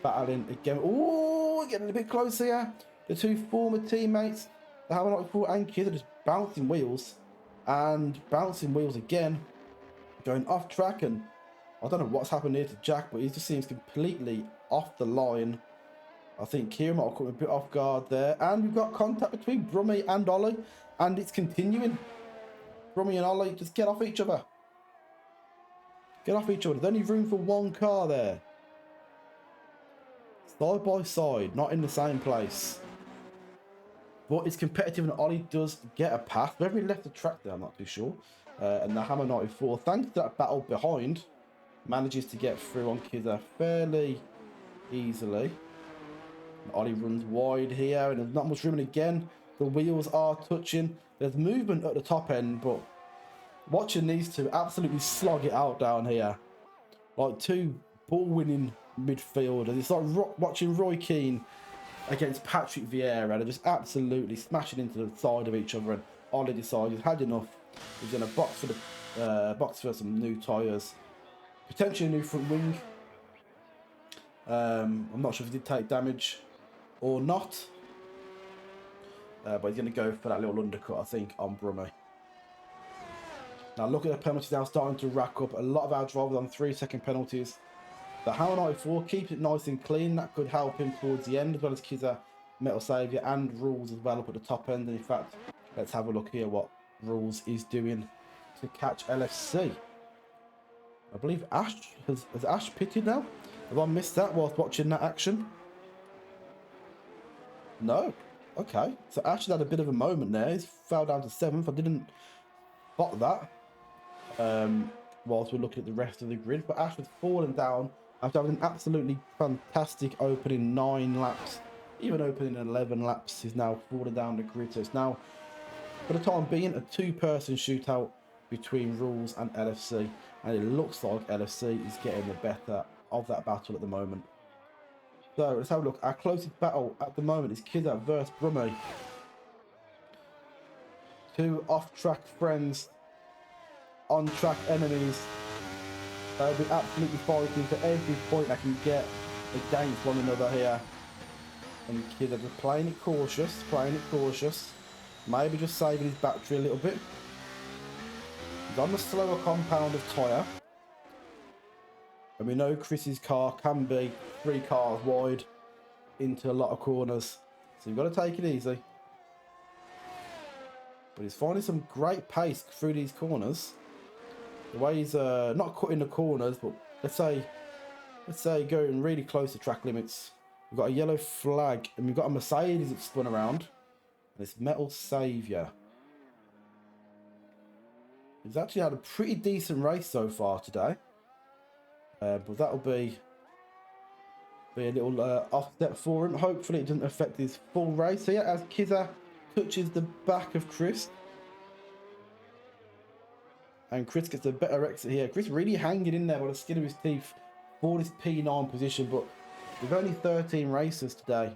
battling again. Oh, getting a bit close here. The 2 former teammates, the Ham 94 and Kid, are just bouncing wheels and bouncing wheels again, going off track. And I don't know what's happened here to Jack, but he just seems completely off the line. I think Kieran might have caught a bit off guard there. And we've got contact between Brummy and Ollie. And it's continuing. Brummy and Ollie just get off each other. Get off each other. There's only room for 1 car there. Side by side, not in the same place. But it's competitive, and Ollie does get a path. Whether he left the track there, I'm not too sure. And the Hammer 94, thanks to that battle behind, manages to get through on Kizza fairly easily. Ollie runs wide here, and there's not much room. And again, the wheels are touching. There's movement at the top end, but watching these two absolutely slog it out down here, like 2 ball-winning midfielder. It's like watching Roy Keane against Patrick Vieira. They're just absolutely smashing into the side of each other, and Ollie decided he's had enough. He's going to box for some new tyres, potentially a new front wing. I'm not sure if he did take damage or not, but he's going to go for that little undercut, I think, on Brummie. Now look at the penalties now starting to rack up. A lot of our drivers on 3-second penalties. The Hammer 94 keeps it nice and clean. That could help him towards the end, as well as Kiza, Metal Saviour, and Rules as well up at the top end. And in fact, let's have a look here what Rules is doing to catch LFC. I believe Ash has Ash pitted now. Have I missed that whilst watching that action? No. Okay. So Ash has had a bit of a moment there. He's fell down to 7th. I didn't spot that whilst we're looking at the rest of the grid. But Ash has fallen down after having an absolutely fantastic opening 9 laps. Even opening 11 laps, he's now fallen down the grid. So it's now, for the time being, a 2-person shootout between Rules and LFC. And it looks like LFC is getting the better of that battle at the moment. So let's have a look. Our closest battle at the moment is Kizza versus Brummie. 2 off-track friends, on-track enemies. They'll be absolutely fighting for every point they can get against one another here. And Kizza just playing it cautious, maybe just saving his battery a little bit. He's on the slower compound of tyre. And we know Chris's car can be 3 cars wide into a lot of corners. So you've got to take it easy. But he's finding some great pace through these corners. The way he's not cutting the corners, but let's say going really close to track limits. We've got a yellow flag, and we've got a Mercedes that's spun around. And it's Metal Saviour. He's actually had a pretty decent race so far today. But that'll be a little offset for him. Hopefully it doesn't affect his full race here as Kizza touches the back of Chris. And Chris gets a better exit here. Chris really hanging in there by the skin of his teeth for this P9 position. But with only 13 races today,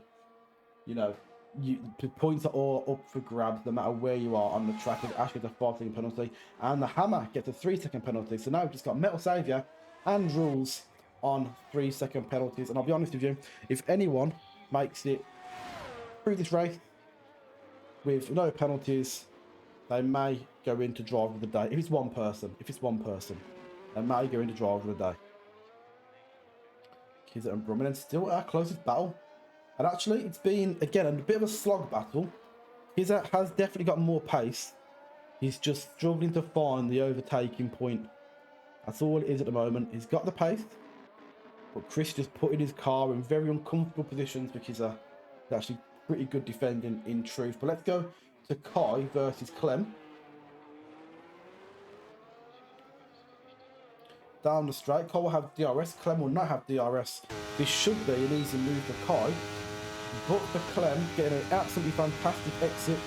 you know, the points are all up for grabs no matter where you are on the track. Ash gets a 5-second penalty and the Hammer gets a 3-second penalty. So now we've just got Metal Saviour and Rules on 3-second penalties. And I'll be honest with you, if anyone makes it through this race with no penalties, they may go into driver of the day. If it's one person, they may go into driver of the day. Kizza and Brummie, and still our closest battle. And actually, it's been, again, a bit of a slog battle. Kizza has definitely got more pace. He's just struggling to find the overtaking point. That's all it is at the moment. He's got the pace, but Chris just putting his car in very uncomfortable positions because it's actually pretty good defending in truth. But let's go to Kai versus Clem. Down the straight, Kai will have DRS. Clem will not have DRS. This should be an easy move for Kai, but for Clem, getting an absolutely fantastic exit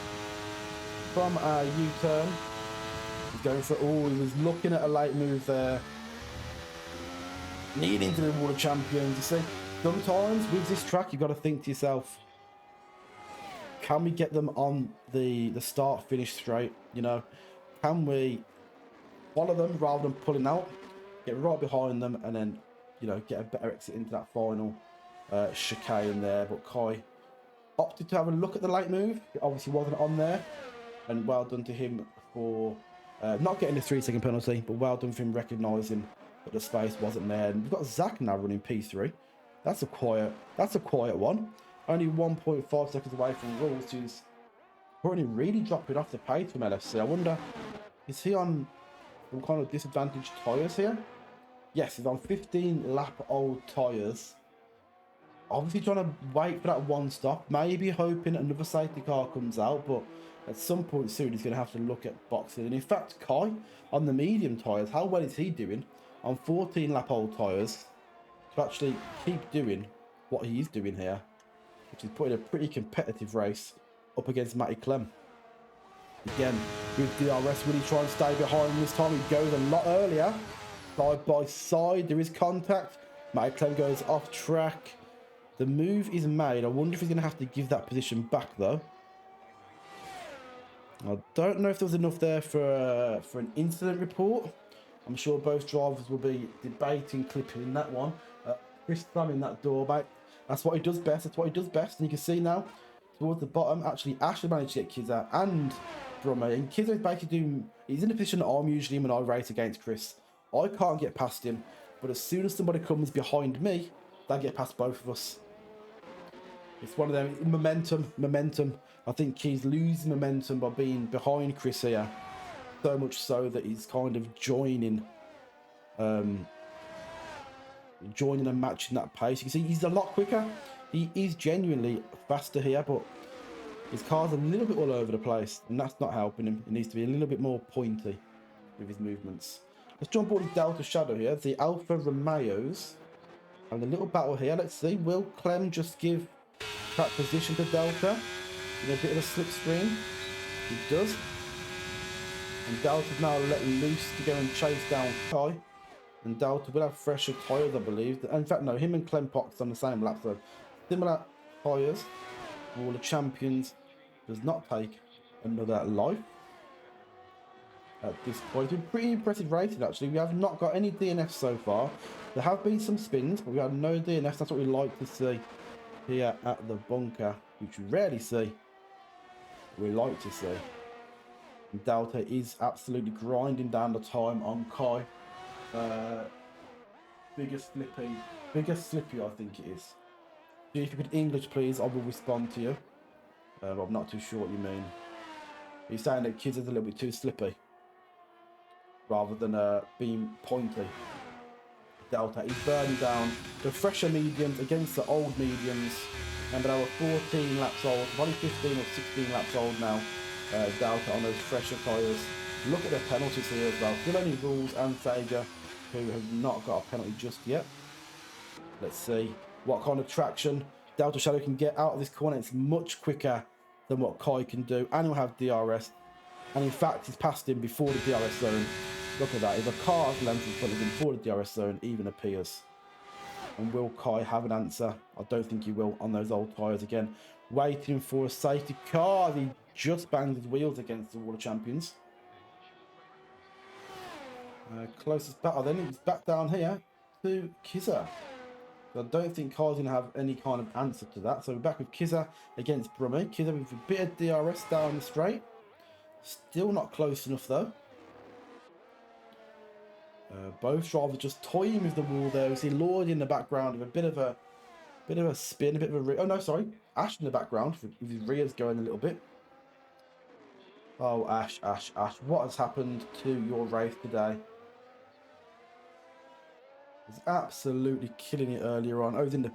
from our U-turn. He's going for all. He was looking at a late move there. Needing to be World Champions. You see, sometimes with this track, you've got to think to yourself, can we get them on the start-finish straight? You know, can we follow them rather than pulling out, get right behind them, and then, you know, get a better exit into that final chicane there. But Kai opted to have a look at the late move. It obviously wasn't on there, and well done to him for not getting the 3-second penalty, but well done for him recognising that the space wasn't there. And we've got Zach now running P3. That's a quiet one. Only 1.5 seconds away from Rules, who's currently really dropping off the pace from LFC. I wonder, is he on some kind of disadvantaged tyres here? Yes, he's on 15 lap old tyres. Obviously trying to wait for that one stop, maybe hoping another safety car comes out, but at some point soon he's going to have to look at boxing. And in fact, Kai on the medium tyres, how well is he doing on 14 lap old tyres to actually keep doing what he's doing here, which is putting a pretty competitive race up against Matty Clem. Again, with DRS really trying to stay behind this time. He goes a lot earlier. Side by side, there is contact. Matty Clem goes off track. The move is made. I wonder if he's going to have to give that position back, though. I don't know if there was enough there for an incident report. I'm sure both drivers will be debating clipping that one. Chris slamming that door, mate. That's what he does best. That's what he does best. And you can see now, towards the bottom, actually, Ash has managed to get Kizza and Brummer. And Kizza is basically doing... He's in the position that I'm usually in when I race against Chris. I can't get past him. But as soon as somebody comes behind me, they get past both of us. It's one of them. Momentum. I think he's losing momentum by being behind Chris here. So much so that he's kind of joining a match in that pace. You can see he's a lot quicker. He is genuinely faster here, but his car's a little bit all over the place, and that's not helping him. He needs to be a little bit more pointy with his movements. Let's jump on the Delta Shadow here. The Alfa Romeos. And a little battle here. Let's see. Will Clem just give track position to Delta in a bit of a slipstream? He does. And Delta's now let loose to go and chase down Kai. And Delta will have fresher tyres, I believe. In fact, no, him and Clem Pox on the same lap, so similar tyres. All the champions does not take another life at this point. It's been pretty impressive racing, actually. We have not got any DNFs so far. There have been some spins, but we have no DNFs. That's what we like to see here at the bunker, which we rarely see. We like to see. And Delta is absolutely grinding down the time on Kai. Biggest Slippy, I think it is. If you could English, please, I will respond to you. But I'm not too sure what you mean. You're saying that kids are a little bit too slippy, rather than being pointy. Delta is burning down the fresher mediums against the old mediums. And they were 14 laps old, probably 15 or 16 laps old now. Delta on those fresher tyres. Look at the penalties here as well. Delaney Rules and Sager, who have not got a penalty just yet. Let's see what kind of traction Delta Shadow can get out of this corner. It's much quicker than what Kai can do, and he'll have DRS. And in fact, he's passed him before the DRS zone. Look at that. If a car's length in front of him before the DRS zone even appears. And will Kai have an answer? I don't think he will on those old tyres again. Waiting for a safety car. He just banged his wheels against the Water Champions. Closest battle then, it's back down here to Kizza. I don't think Kai's going to have any kind of answer to that. So we're back with Kizza against Brummy. Kizza with a bit of DRS down the straight. Still not close enough though. Both drivers just toying with the wall there. We see Lord in the background with a bit of a spin, a bit of a... Oh no, sorry. Ash in the background with his rears going a little bit. Oh, Ash. What has happened to your race today? He's absolutely killing it earlier on. Oh, it's in the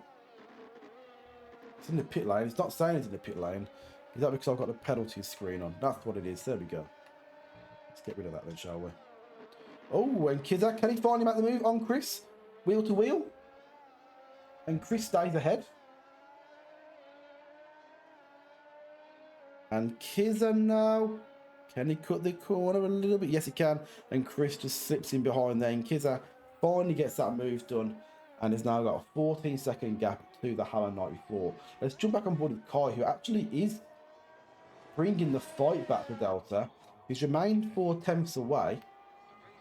pit lane. It's not saying it's in the pit lane. Is that because I've got the penalties screen on? That's what it is. There we go. Let's get rid of that then, shall we? Oh, and Kizza, can he finally make the move on Chris? Wheel to wheel. And Chris stays ahead. And Kizza now. Can he cut the corner a little bit? Yes, he can. And Chris just slips in behind there. And Kizza finally gets that move done. And has now got a 14-second gap to the Hammer 94. Let's jump back on board with Kai, who actually is bringing the fight back to Delta. He's remained 4 tenths away.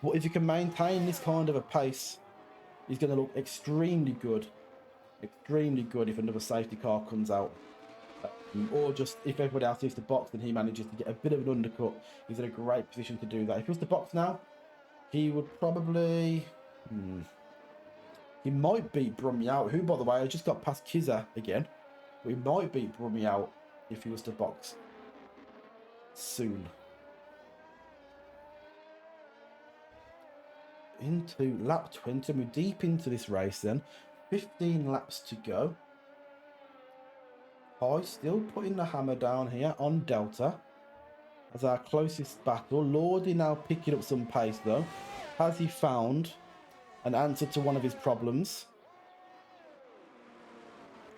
But if you can maintain this kind of a pace, he's going to look extremely good. Extremely good if another safety car comes out. Or just if everybody else needs to box and he manages to get a bit of an undercut, he's in a great position to do that. If he was to box now, he would probably... He might beat Brummy out, who, by the way, I just got past Kizza again. But he might beat Brummy out if he was to box soon. Into lap 20. We're deep into this race then. 15 laps to go. Kai still putting the hammer down here on Delta as our closest battle. Lordy now picking up some pace though. Has he found an answer to one of his problems?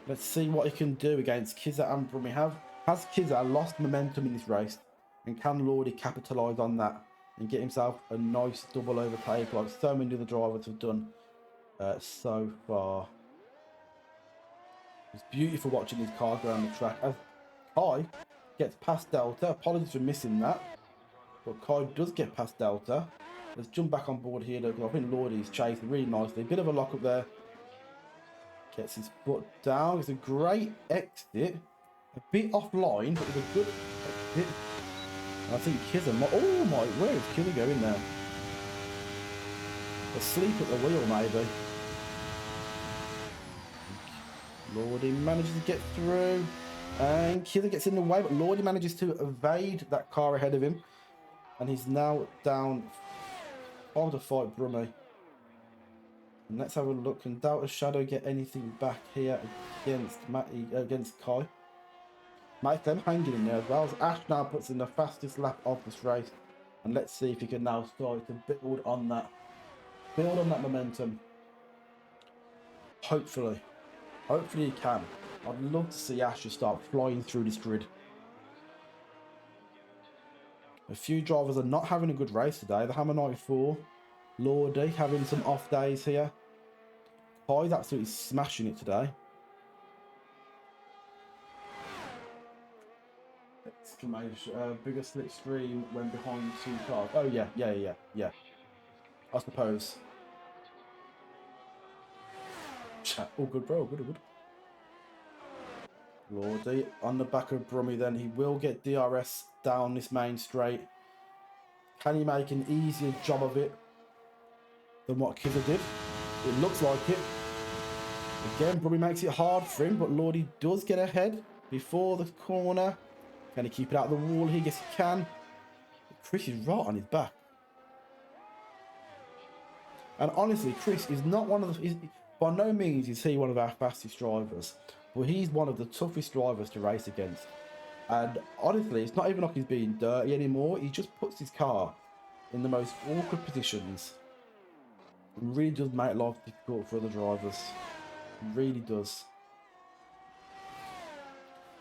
Let's see what he can do against Kizza and Brummy. Has Kizza lost momentum in this race? And can Lordy capitalise on that and get himself a nice double overtake like so many other drivers have done so far. It's beautiful watching these cars go around the track. As Kai gets past Delta, apologies for missing that, but Kai does get past Delta. Let's jump back on board here, though, because I think Lordy's chasing really nicely. A bit of a lock up there. Gets his foot down. It's a great exit. A bit offline, but with a good exit. And I think Kizza might... Oh my, where is Kizza going there? Asleep at the wheel, maybe. Lordy manages to get through. And Kizza gets in the way, but Lordy manages to evade that car ahead of him. And he's now down. Time to fight Brummie. And let's have a look. Can Delta Shadow get anything back here against against Kai? Mate, them hanging in there as well. As Ash now puts in the fastest lap of this race. And let's see if he can now start to build on that. Build on that momentum. Hopefully. Hopefully he can. I'd love to see Ash just start flying through this grid. A few drivers are not having a good race today. The Hammer 94, Lordy having some off days here. Kai's absolutely smashing it today. Exclamation. Bigger slipstream when behind 2 cars. Oh yeah. I suppose. All good, bro. Good. Lordy on the back of Brummie then. He will get DRS down this main straight. Can he make an easier job of it than what Kizza did? It looks like it. Again, Brummie makes it hard for him, but Lordy does get ahead before the corner. Can he keep it out of the wall here? Yes, he can. Chris is right on his back. And honestly, Chris is not one of the... by no means is he one of our fastest drivers. But he's one of the toughest drivers to race against. And honestly, it's not even like he's being dirty anymore. He just puts his car in the most awkward positions. It really does make life difficult for other drivers. It really does.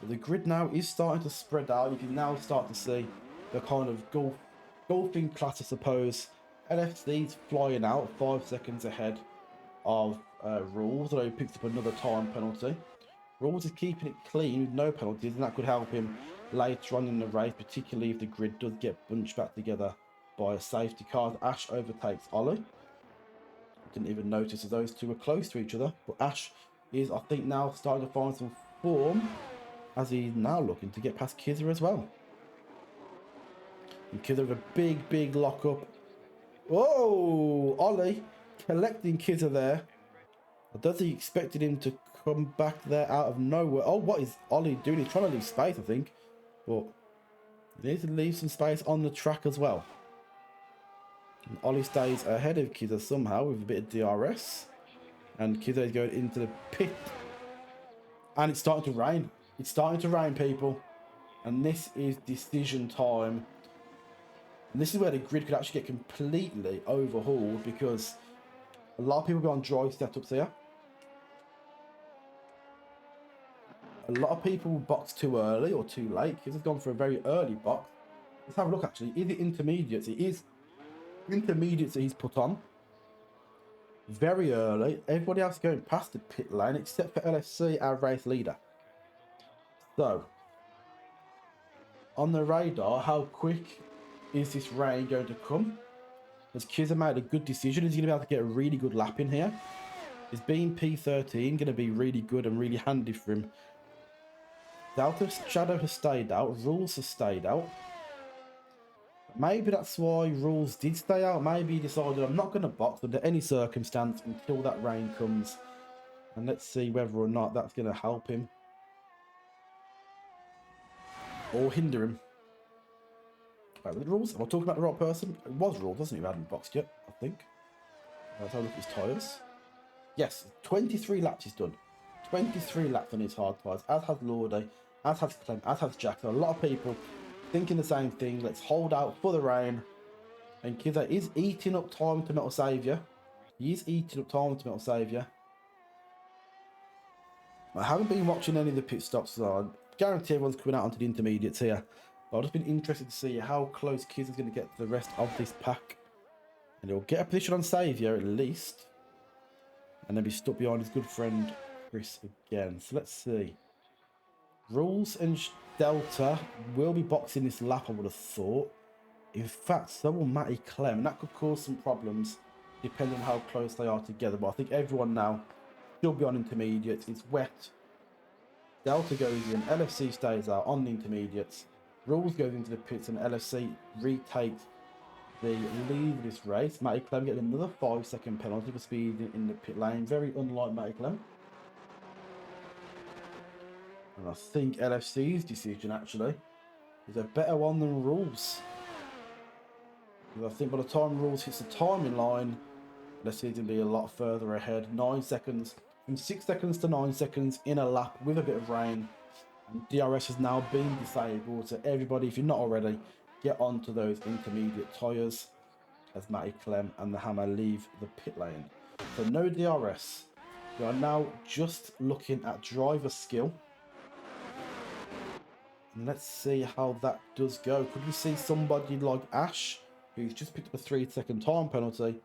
But the grid now is starting to spread out. You can now start to see the kind of golfing class, I suppose. LFC's flying out 5 seconds ahead of Rules, although he picks up another time penalty. Rules is keeping it clean with no penalties, and that could help him later on in the race, particularly if the grid does get bunched back together by a safety car. Ash overtakes Ollie. Didn't even notice that those two were close to each other, but Ash is, I think, now starting to find some form as he's now looking to get past Kizza as well. And Kizza with a big lock up. Whoa! Ollie collecting Kizza there. I don't think he expected him to come back there out of nowhere. Oh, what is Ollie doing? He's trying to leave space, I think. But he needs to leave some space on the track as well. And Ollie stays ahead of Kizza somehow with a bit of DRS. And Kizza is going into the pit. And it's starting to rain. It's starting to rain, people. And this is decision time. And this is where the grid could actually get completely overhauled, because a lot of people go on dry setups here. A lot of people box too early or too late. Kizza's gone for a very early box. Let's have a look, actually. Is it intermediates? It is intermediates that he's put on. Very early. Everybody else going past the pit lane except for LFC, our race leader. So, on the radar, how quick is this rain going to come? Has Kizza made a good decision? Is he going to be able to get a really good lap in here? Is being P13 going to be really good and really handy for him? Delta Shadow has stayed out. Rules has stayed out. Maybe that's why Rules did stay out. Maybe he decided, I'm not going to box under any circumstance until that rain comes. And let's see whether or not that's going to help him. Or hinder him. Right, with the Rules. Am I talking about the right person? It was Rules, wasn't he? Who hadn't boxed yet, I think. Let's have a look at his tyres. Yes, 23 laps he's done. 23 laps on his hard tyres, as has Lordy, as has Clem, as has Jack. So a lot of people thinking the same thing. Let's hold out for the rain. And Kizza is eating up time to Metal Saviour. He is eating up time to Metal Saviour. I haven't been watching any of the pit stops, so I guarantee everyone's coming out onto the intermediates here. But I've just been interested to see how close Kizza's going to get to the rest of this pack. And he'll get a position on Saviour at least. and then be stuck behind his good friend Chris again. So let's see. Rules and Delta will be boxing this lap, I would have thought. In fact, so will Matty Clem. That could cause some problems depending on how close they are together. But I think everyone now should be on intermediates. It's wet. Delta goes in. LFC stays out on the intermediates. Rules goes into the pits and LFC retakes the lead of this race. Matty Clem getting another 5-second penalty for speed in the pit lane. Very unlike Matty Clem. And I think LFC's decision actually is a better one than Rules. Because I think by the time Rules hits the timing line, LFC's going to be a lot further ahead. 9 seconds, from 6 seconds to 9 seconds in a lap with a bit of rain. And DRS has now been disabled. So everybody, if you're not already, get onto those intermediate tyres as Matty Clem and the Hammer leave the pit lane. So no DRS. We are now just looking at driver skill. And let's see how that does go. Could we see somebody like Ash, who's just picked up a 3-second time penalty,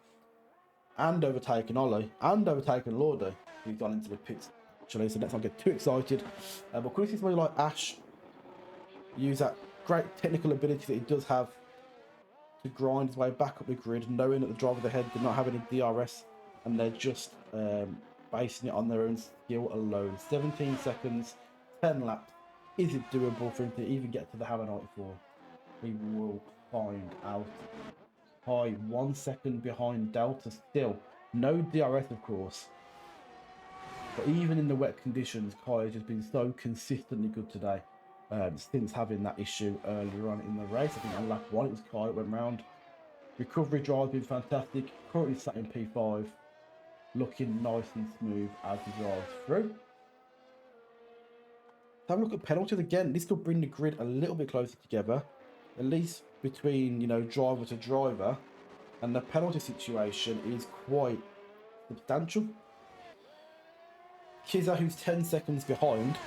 and overtaken Ollie, and overtaken Lordy, who's gone into the pits actually, so let's not get too excited. But could we see somebody like Ash use that great technical ability that he does have to grind his way back up the grid, knowing that the driver ahead did not have any DRS, and they're just basing it on their own skill alone. 17 seconds, 10 laps. Is it doable for him to even get to the Hammer 94? We will find out. Hi, 1 second behind Delta still. No DRS, of course. But even in the wet conditions, Kai has just been so consistently good today. Since having that issue earlier on in the race. I think on lap 1 it was Kai that went round. Recovery drive has been fantastic. Currently sat in P5. Looking nice and smooth as he drives through. Have a look at penalties again. This could bring the grid a little bit closer together, at least between, you know, driver to driver, and the penalty situation is quite substantial. Kiza, who's 10 seconds behind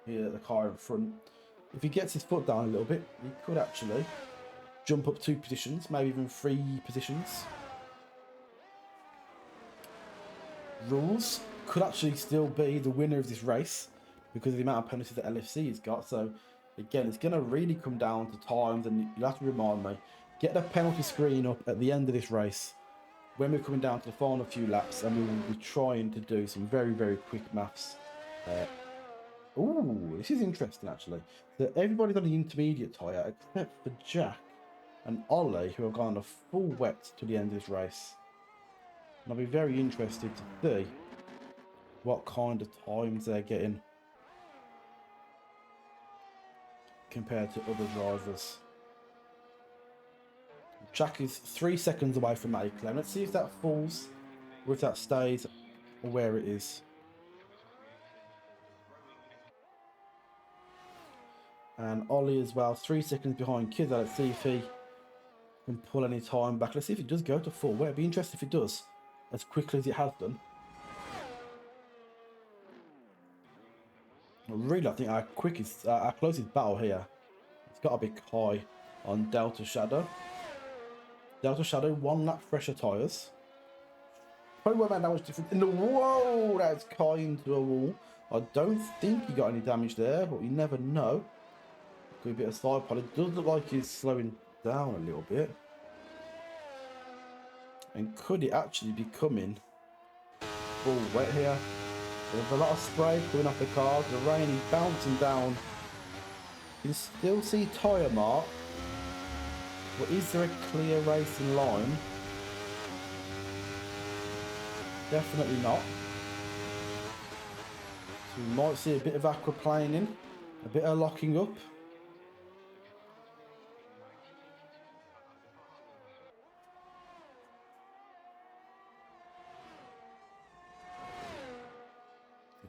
here at the car in front, if he gets his foot down a little bit, he could actually jump up 2 positions, maybe even 3 positions. Rules could actually still be the winner of this race, because of the amount of penalties that LFC has got. So again, it's going to really come down to times, and you'll have to remind me, get the penalty screen up at the end of this race when we're coming down to the final few laps, and we will be trying to do some very, very quick maths. Ooh, this is interesting actually. So everybody's on the intermediate tyre except for Jack and Ollie, who have gone a full wet to the end of this race. And I'll be very interested to see what kind of times they're getting compared to other drivers. Jack is 3 seconds away from Matty Clem. Let's see if that falls or if that stays or where it is. And Ollie as well, 3 seconds behind Kidda. Let's see if he can pull any time back. Let's see if it does go to full. Well, it'd be interesting if it does, as quickly as it has done. Really, I think our closest battle here, it's got to be Kai on Delta Shadow. Delta Shadow, 1 lap fresher tyres. Probably won't make that much difference. Whoa, that's Kai into a wall. I don't think he got any damage there, but you never know. Could be a bit of side pod. It does look like he's slowing down a little bit. And could it actually be coming full wet here? There's a lot of spray coming off the cars. The rain is bouncing down. You can still see tyre mark. But is there a clear racing line? Definitely not. So we might see a bit of aquaplaning, a bit of locking up.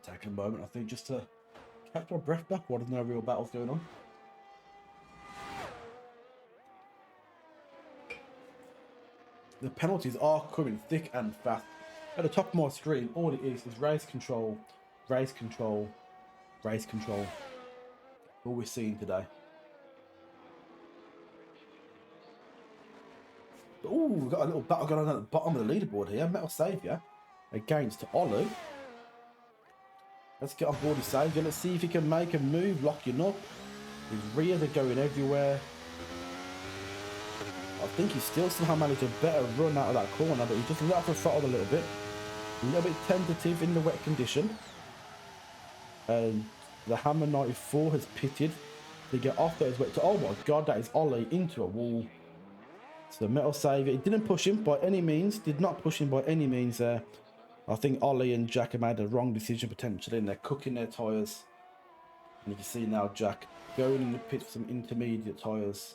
Take a moment, I think, just to catch my breath back while there's no real battles going on. The penalties are coming thick and fast. At the top of my screen, all it is race control, race control, race control. All we're seeing today. Oh, we've got a little battle going on at the bottom of the leaderboard here. Metal Saviour against Ollie. Let's get on board his Saviour. Let's see if he can make a move, locking up. His rears are going everywhere. I think he still somehow managed a better run out of that corner, but he just let off the throttle a little bit. A little bit tentative in the wet condition. And the Hammer 94 has pitted to get off those wet. Oh my god, that is Ollie into a wall. So Metal Saviour, he didn't push him by any means. Did not push him by any means there. I think Ollie and Jack have made a wrong decision potentially, and they're cooking their tyres. And you can see now Jack going in the pit for some intermediate tyres.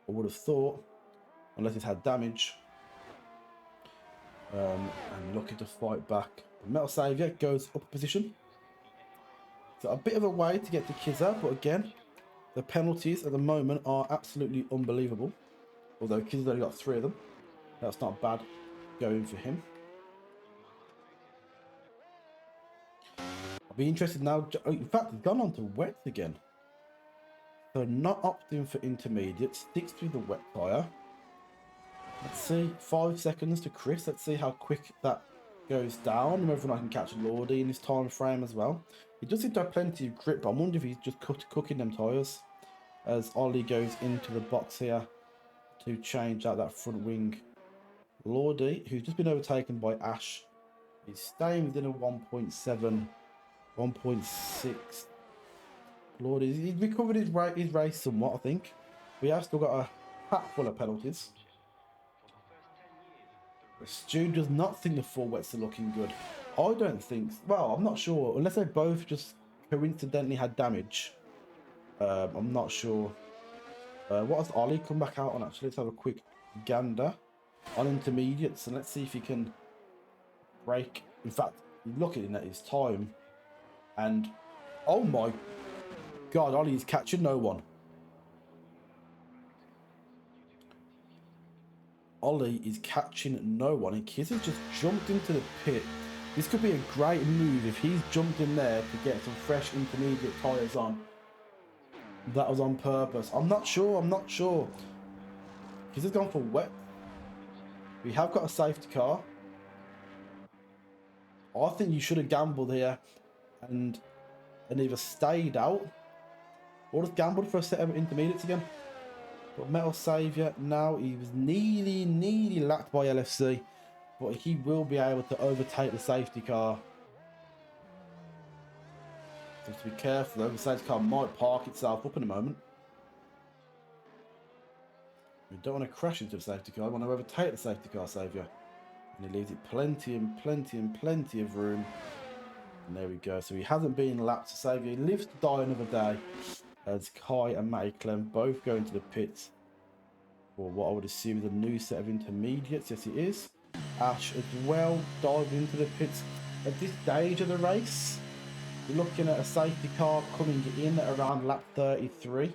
I would have thought, unless he's had damage. And looking to fight back. Metal Saviour goes up a position. So a bit of a way to get to Kizza, but again, the penalties at the moment are absolutely unbelievable. Although Kizza's only got 3 of them. That's not bad going for him. I'll be interested now. In fact, he's gone on to wets again. So not opting for intermediate. Sticks with the wet tyre. Let's see. 5 seconds to Chris. Let's see how quick that goes down. Whether or not I can catch Lordy in this time frame as well. He does seem to have plenty of grip, but I wonder if he's just cooking them tyres. As Ollie goes into the box here to change out that front wing. Lordy, who's just been overtaken by Ash, is staying within a 1.7, 1.6. Lordy, he's recovered his race somewhat, I think. We have still got a pack full of penalties. Stu does not think the 4 wets are looking good. I don't think, well, I'm not sure, unless they both just coincidentally had damage. I'm not sure. What has Ollie come back out on actually? Let's have a quick gander on intermediates and let's see if he can break. In fact, looking at his time and oh my god, Ollie is catching no one. Ollie is catching no one and Kizza just jumped into the pit. This could be a great move if he's jumped in there to get some fresh intermediate tyres on. That was on purpose. I'm not sure. Kizza's gone for wet. We have got a safety car. I think you should have gambled here and either stayed out or just gambled for a set of intermediates again. But Metal Saviour now, he was nearly lapped by LFC, but he will be able to overtake the safety car. So to be careful though, the safety car might park itself up in a moment. We don't want to crash into the safety car, we want to overtake the safety car Saviour. And he leaves it plenty of room. And there we go. So he hasn't been lapped to Saviour. He lives to die another day. As Kai and Matty Clem both go into the pits for what I would assume is a new set of intermediates. Yes, it is. Ash as well diving into the pits at this stage of the race. We're looking at a safety car coming in at around lap 33.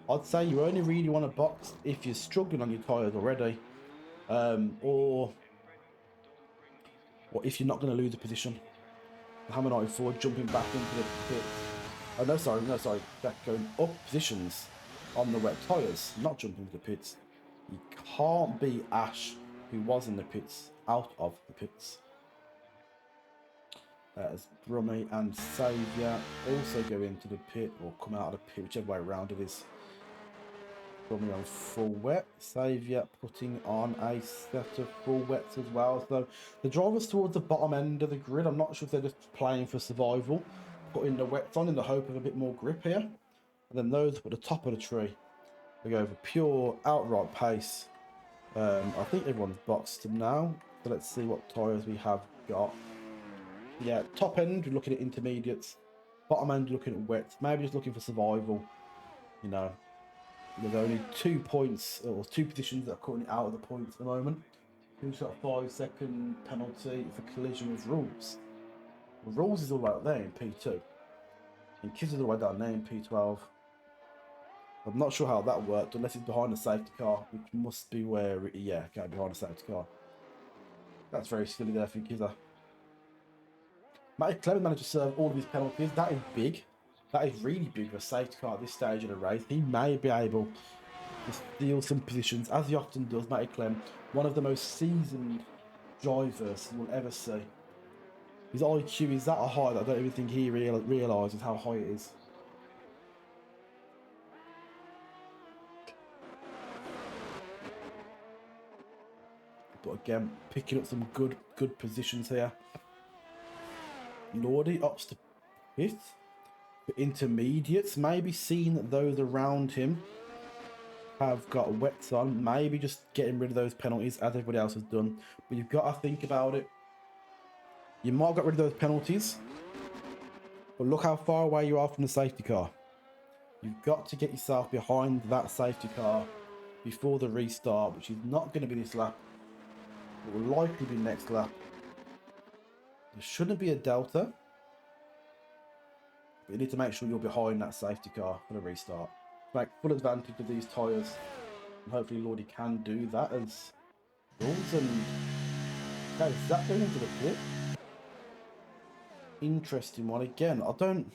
I'd say you only really want to box if you're struggling on your tyres already, or if you're not going to lose a position. The Hammer 94 jumping back into the pit. Oh, no, sorry. Jack going up positions on the wet tyres, not jumping into the pits. You can't beat Ash, who was in the pits, out of the pits. As Brummy and Saviour also go into the pit, or come out of the pit, whichever way around it is. Brummy on full wet, Saviour putting on a set of full wets as well. So the drivers towards the bottom end of the grid, I'm not sure if they're just playing for survival, putting the wets on in the hope of a bit more grip here. And then those at the top of the tree, they go for pure outright pace. I think everyone's boxed now, so let's see what tyres we have got. Yeah, top end, we're looking at intermediates. Bottom end, looking at wets. Maybe just looking for survival. You know, there's only 2 points, or 2 positions that are currently out of the points at the moment. Who's got a 5-second penalty for collision with Rules? Well, Rules is all the way up there in P2. And Kids is all the way down there in P12. I'm not sure how that worked, unless it's behind a safety car, which must be where, yeah, go behind a safety car. That's very silly there for Kizza. Matty Clement managed to serve all of his penalties. That is big. That is really big for a safety car at this stage of the race. He may be able to steal some positions, as he often does, Matty Clem. One of the most seasoned drivers you will ever see. His IQ is that high that I don't even think he realises how high it is. But again, picking up some good positions here. Lordy opts to pit. For intermediates, maybe seeing that those around him have got wets on, maybe just getting rid of those penalties as everybody else has done. But you've got to think about it. You might have got rid of those penalties, but look how far away you are from the safety car. You've got to get yourself behind that safety car before the restart, which is not going to be this lap. It will likely be next lap. There shouldn't be a delta, but you need to make sure you're behind that safety car for the restart. Make full advantage of these tyres, and hopefully Lordy can do that as rules. And okay, Zach going into the pit. Interesting one again. I don't.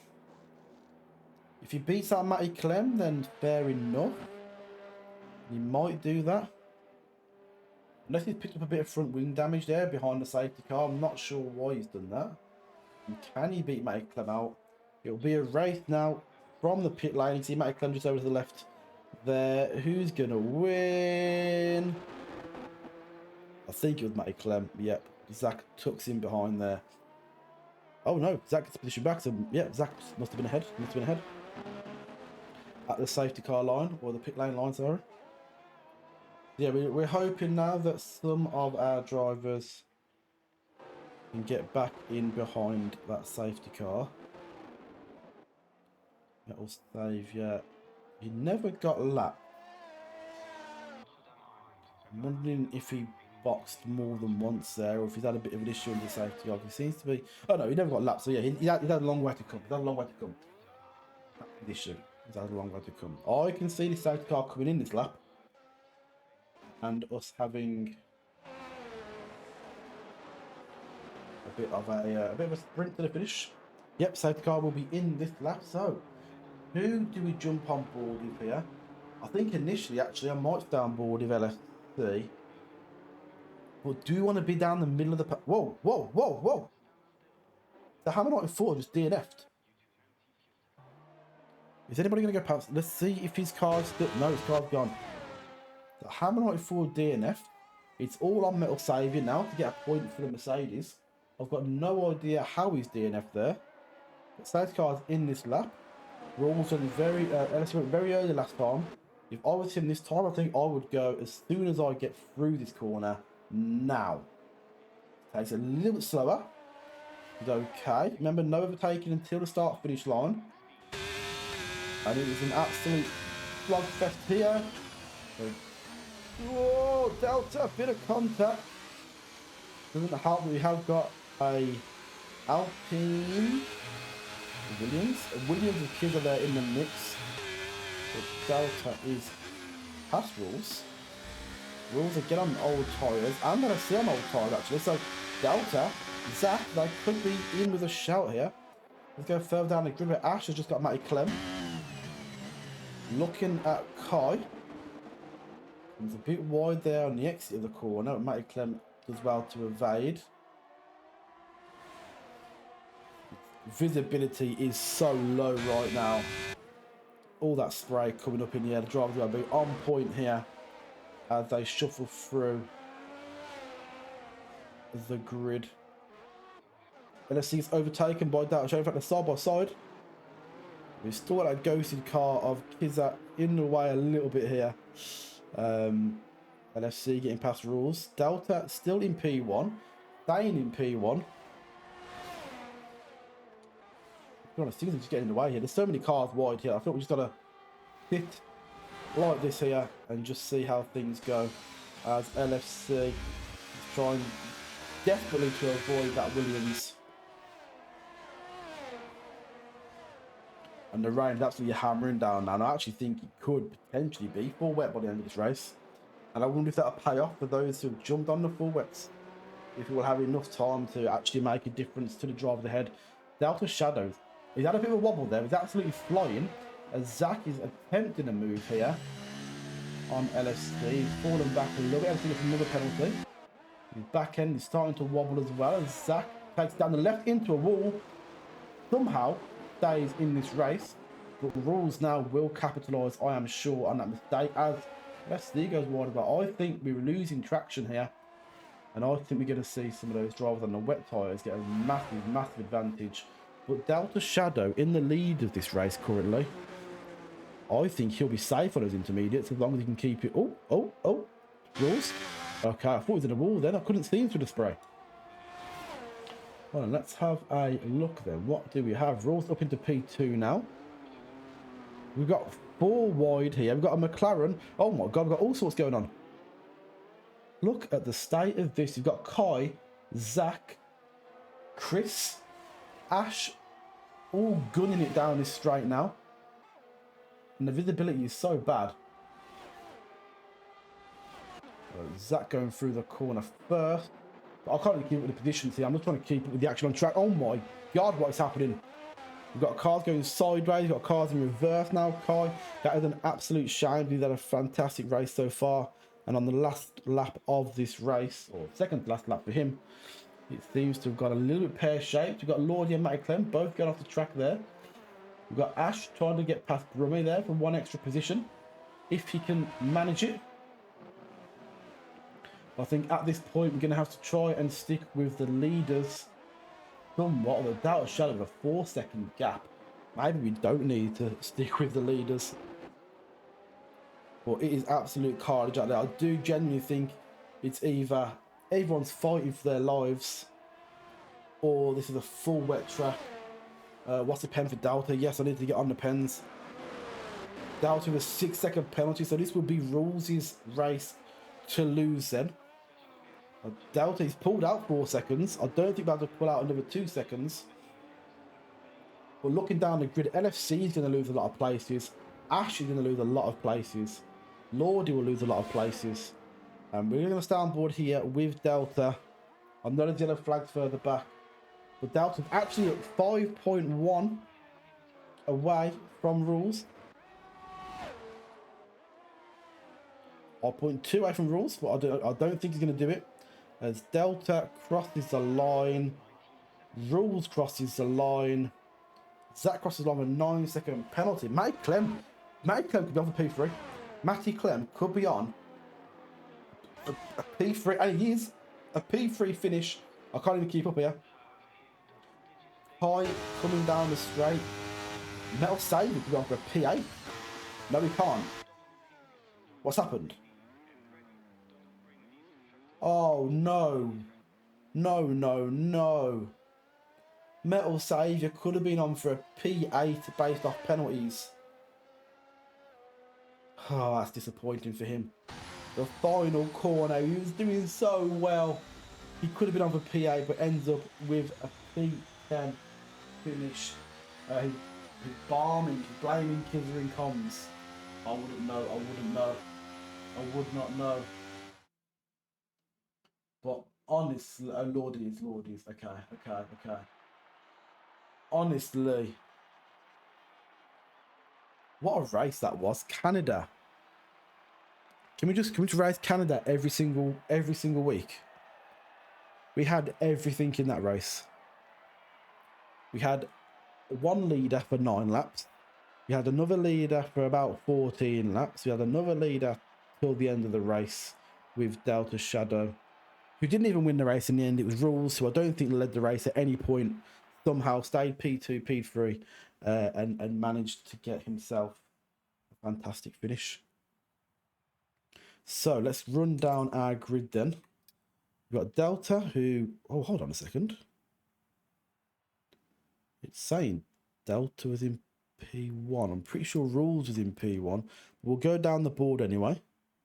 If he beats out Matty Clem, then fair enough. He might do that. Unless he's picked up a bit of front wing damage there behind the safety car. I'm not sure why he's done that. And can he beat Matty Clem out? It'll be a race now from the pit lane. You can see Matty Clem just over to the left there. Who's going to win? I think it was Matty Clem. Yep. Zach tucks in behind there. Oh no, Zach gets positioned back. So yeah, Zach must have been ahead. At the safety car line, or the pit lane line, sorry. Yeah, we're hoping now that some of our drivers can get back in behind that safety car. That'll save, yeah. He never got a lap. I'm wondering if he boxed more than once there, or if he's had a bit of an issue with the safety car. He seems to be. Oh no, he never got a lap. So yeah, he had a long way to come. He's had a long way to come. That issue. He's had a long way to come. I can see the safety car coming in this lap, and us having a bit of a sprint to the finish. Yep, safety car will be in this lap. So, who do we jump on board with here? I think initially, actually, I might stay on board with LFC. But do we want to be down the middle of the... Whoa. The Hammer 94 just DNF'd. Is anybody going to go past? Let's see if his car's still... No, his car's gone. The Hammer 94 DNF. It's all on Metal Saviour now to get a point for the Mercedes. I've got no idea how he's DNF'd there. But safety car's in this lap. Rules went very, LSU went very early last time. If I was him this time, I think I would go as soon as I get through this corner. Now. Takes a little bit slower. It's okay. Remember, no overtaking until the start-finish line. And it was an absolute slugfest here. Whoa, Delta, bit of contact. Doesn't help that we have got a Alpine Williams. Williams and Kids are there in the mix. But Delta is past rules. Rules again on old tyres. And then I see on old tyres actually. So Delta, Zach, they could be in with a shout here. Let's go further down the grid. Ash has just got Matty Clem. Looking at Kai. He's a bit wide there on the exit of the corner. Matty Clem does well to evade. Visibility is so low right now. All that spray coming up in the air. The drivers are going to be on point here as they shuffle through the grid. LSC is overtaken by Delta. In fact, they're side by side. We've still got a ghosted car of Kizak in the way a little bit here. LFC getting past rules. Delta still in P1. Staying in P1. To be honest, things are just getting in the way here. There's so many cars wide here. I think we just got to sit like this here and just see how things go. As LFC is trying desperately to avoid that Williams. And the rain is absolutely hammering down now. And I actually think it could potentially be full wet by the end of this race. And I wonder if that'll pay off for those who have jumped on the full wets. If it will have enough time to actually make a difference to the driver ahead. Delta Shadows. He's had a bit of a wobble there. He's absolutely flying. As Zach is attempting a move here on LSD. He's fallen back a little bit. I think it's another penalty. His back end is starting to wobble as well. And Zach takes down the left into a wall, somehow stays in this race. But Rules now will capitalise, I am sure, on that mistake as Leslie goes wide. But I think we're losing traction here. And I think we're going to see some of those drivers on the wet tyres get a massive, massive advantage. But Delta Shadow in the lead of this race currently. I think he'll be safe on those intermediates as long as he can keep it. Oh. Rules. Okay, I thought he was in a wall then. I couldn't see him through the spray. Well, let's have a look then. What do we have? Rules up into P2 now. We've got 4 wide here. We've got a McLaren. Oh my God, we've got all sorts going on. Look at the state of this. You've got Kai, Zach, Chris, Ash, all gunning it down this straight now. And the visibility is so bad. Zach going through the corner first. But I can't really keep up with the positions here. I'm just trying to keep up with the action on track. Oh my God, what is happening? We've got cars going sideways. We've got cars in reverse now, Kai. That is an absolute shame. He's had a fantastic race so far. And on the last lap of this race, or second last lap for him, it seems to have got a little bit pear-shaped. We've got Lordy and Matty Clem both going off the track there. We've got Ash trying to get past Brummy there for 1 extra position. If he can manage it. I think at this point we're going to have to try and stick with the leaders somewhat, without a shadow of a 4-second gap. Maybe we don't need to stick with the leaders. But it is absolute carnage out there. I do genuinely think it's either everyone's fighting for their lives or this is a full wet track. What's the pen for Delta? Yes, I need to get on the pens. Delta with a 6-second penalty, so this will be Rules' race to lose then. Delta is pulled out 4 seconds. I don't think we'll have to pull out another 2 seconds. But looking down the grid, LFC is going to lose a lot of places. Ash is going to lose a lot of places. Lordy will lose a lot of places. And we're going to stay on board here with Delta. I know there's yellow flags further back. But Delta's actually at 5.1 away from Rules. 5.2 away from Rules, but I don't think he's going to do it. As Delta crosses the line. Rules crosses the line. Zach crosses along a 9-second penalty. Matty Clem could be on for P3. Matty Clem could be on a P3, and he is a P3 finish. I can't even keep up here. Kai coming down the straight. Metal Savior could be on for a P8. No, he can't. What's happened? Oh no. No. Metal Saviour could have been on for a P8 based off penalties. Oh, that's disappointing for him. The final corner, he was doing so well. He could have been on for P8, but ends up with a P10 finish. He's blaming Kizzer and Comms. I wouldn't know. I would not know. But honestly, Lordy's. Okay. Honestly, what a race that was. Canada. Can we just race Canada every single week? We had everything in that race. We had one leader for 9 laps. We had another leader for about 14 laps. We had another leader till the end of the race with Delta Shadow, who didn't even win the race in the end. It was Rules, who I don't think led the race at any point. Somehow stayed P2, P3, and managed to get himself a fantastic finish. So let's run down our grid then. We've got Delta, who... Oh, hold on a second. It's saying Delta was in P1. I'm pretty sure Rules was in P1. We'll go down the board anyway.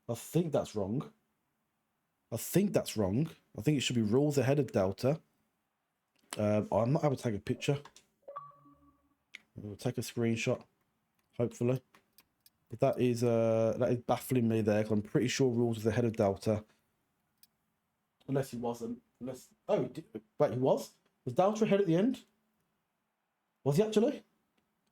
I think that's wrong. I think it should be Rules ahead of Delta. I'm not able to take a picture. We'll take a screenshot, hopefully. But that is baffling me there, because I'm pretty sure Rules was ahead of Delta. Unless he wasn't. Wait, he was? Was Delta ahead at the end? Was he actually?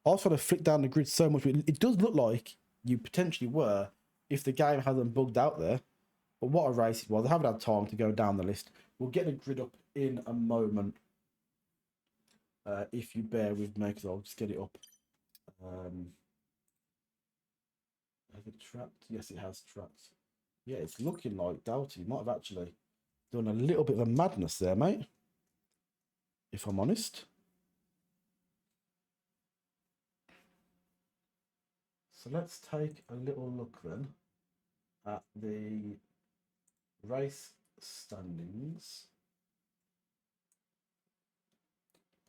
I was trying to flick down the grid so much. It does look like you potentially were, if the game hasn't bugged out there. But what a race it was. I haven't had time to go down the list. We'll get the grid up in a moment. If you bear with me, because I'll just get it up. Has it trapped? Yes, it has trapped. Yeah, it's looking like Doughty might have actually done a little bit of a madness there, mate. If I'm honest. So let's take a little look then at the race standings.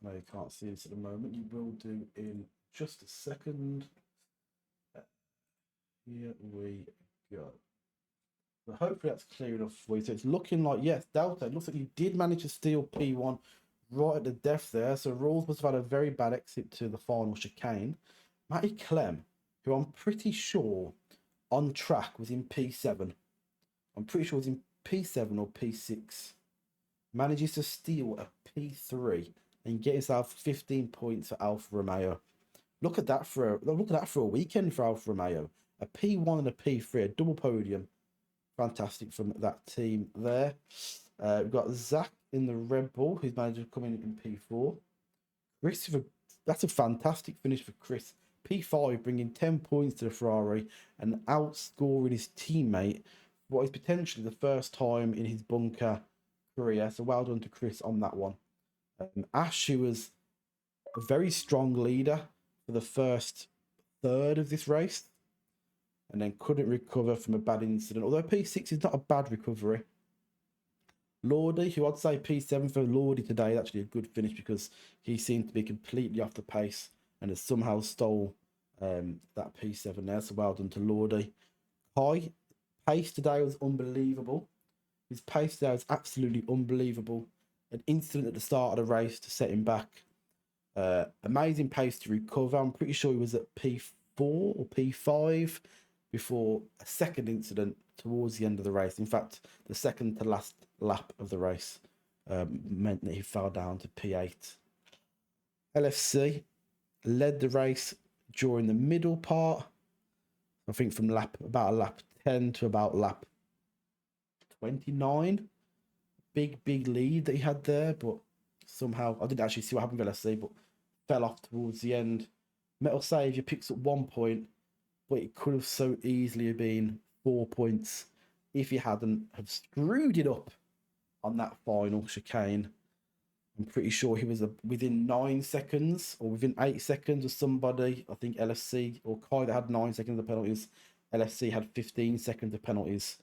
No, you can't see this at the moment. You will do in just a second. Here we go. But hopefully that's clear enough for you. So it's looking like, yes, Delta, it looks like you did manage to steal P1 right at the death there. So Rawls must have had a very bad exit to the final chicane. Matty Clem, who I'm pretty sure on track was in P7. I'm pretty sure it was in P7 or P6. Manages to steal a P3 and get himself 15 points for Alfa Romeo. Look at that for a weekend for Alfa Romeo. A P1 and a P3, a double podium. Fantastic from that team there. We've got Zach in the Red Bull, who's managed to come in P4. Chris, that's a fantastic finish for Chris. P5, bringing 10 points to the Ferrari and outscoring his teammate for what is potentially the first time in his bunker career. So well done to Chris on that one. Ash, who was a very strong leader for the first third of this race, and then couldn't recover from a bad incident. Although P6 is not a bad recovery. Lordy, who I'd say P7 for Lordy today, actually a good finish because he seemed to be completely off the pace and has somehow stole that P7 there. So well done to Lordy. Kai, pace today was unbelievable. His pace today was absolutely unbelievable. An incident at the start of the race to set him back. Amazing pace to recover. I'm pretty sure he was at P4 or P5 before a second incident towards the end of the race. In fact, the second to last lap of the race meant that he fell down to P8. LFC led the race during the middle part. I think from about lap 10 to about lap 29. Big lead that he had there, but somehow I didn't actually see what happened with LFC, but fell off towards the end. Metal Saviour picks up 1 point, but it could have so easily been 4 points if he hadn't have screwed it up on that final chicane. I'm pretty sure he was within 9 seconds or within 8 seconds of somebody. I think LFC or Kai that had 9 seconds of penalties. LFC had 15 seconds of penalties.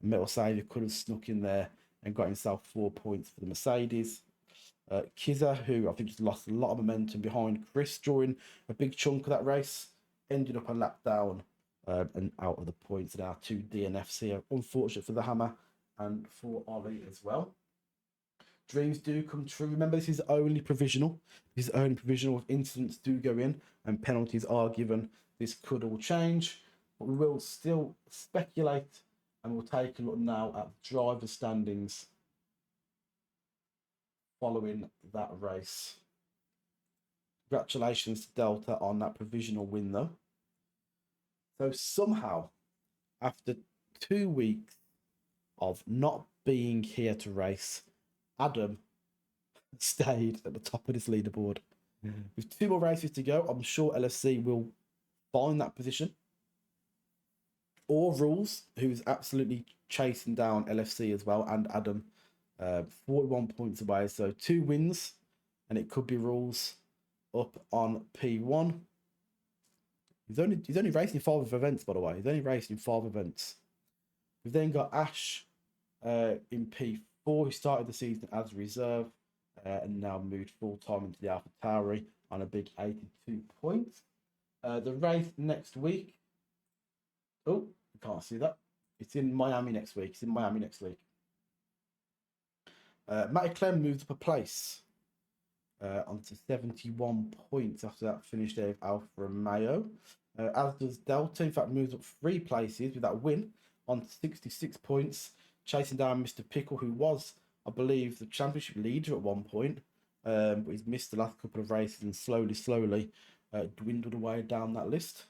Metal Saviour could have snuck in there and got himself 4 points for the Mercedes. Kizza, who I think just lost a lot of momentum behind Chris during a big chunk of that race, ended up a lap down and out of the points. There are 2 DNFs here. Unfortunate for the Hammer and for Ollie as well. Dreams do come true. Remember, this is only provisional. This is only provisional. If incidents do go in and penalties are given, this could all change. But we will still speculate and we'll take a look now at driver standings following that race. Congratulations to Delta on that provisional win, though. So somehow, after 2 weeks of not being here to race, Adam stayed at the top of this leaderboard. Mm-hmm. With 2 more races to go, I'm sure LFC will find that position. Or Rules, who's absolutely chasing down LFC as well, and Adam, 41 points away. So 2 wins, and it could be Rules up on P1. He's only racing in 5 events, by the way. He's only racing in 5 events. We've then got Ash in P4, who started the season as reserve and now moved full-time into the AlphaTauri on a big 82 points. The race next week. Oh, you can't see that. It's in Miami next week. Matty Clem moved up a place onto 71 points after that finish there with Alfa Romeo. As does Delta, in fact, moves up 3 places with that win on 66 points, chasing down Mr. Pickle, who was, I believe, the championship leader at one point, but he's missed the last couple of races and slowly dwindled away down that list.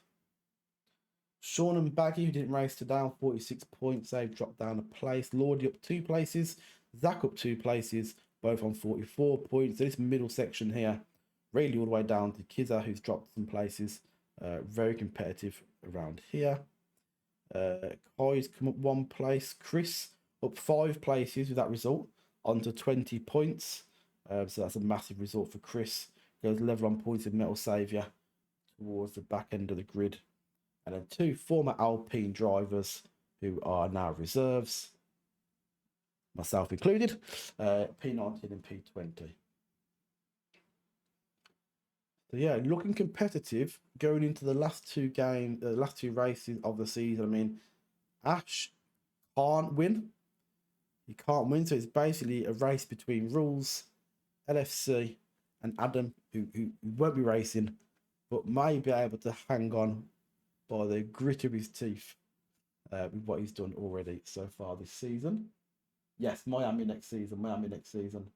Sean and Baggy, who didn't race today, on 46 points, they've dropped down a place. Lordy up 2 places, Zach up 2 places, both on 44 points. So this middle section here really all the way down to Kiza, who's dropped some places. Very competitive around here. Kai's come up 1 place. Chris up 5 places with that result, onto 20 points. So that's a massive result for Chris. Goes level on points with Metal Saviour towards the back end of the grid. And then 2 former Alpine drivers who are now reserves, myself included, P19 and P20. So yeah, looking competitive going into the last 2 races of the season. I mean, Ash can't win. He can't win, so it's basically a race between Rules, LFC, and Adam, who won't be racing, but may be able to hang on by the grit of his teeth with what he's done already so far this season. Yes, Miami next season.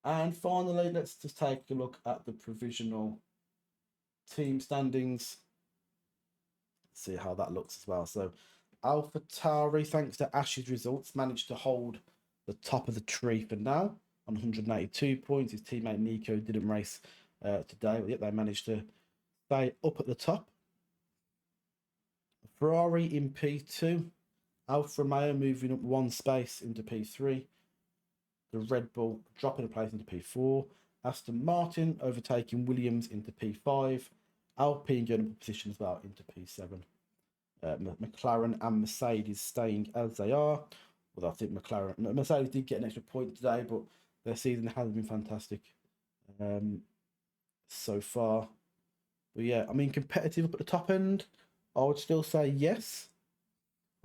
And finally, let's just take a look at the provisional team standings. See how that looks as well. So AlphaTauri, thanks to Ash's results, managed to hold the top of the tree for now on 182 points. His teammate Nico didn't race today, but yet they managed to stay up at the top. Ferrari in P2. Alfa Romeo moving up 1 space into P3. The Red Bull dropping a place into P4. Aston Martin overtaking Williams into P5. Alpine going up a position as well into P7. McLaren and Mercedes staying as they are. Although I think Mercedes did get an extra point today, but their season hasn't been fantastic so far. But yeah, I mean, competitive up at the top end, I would still say yes.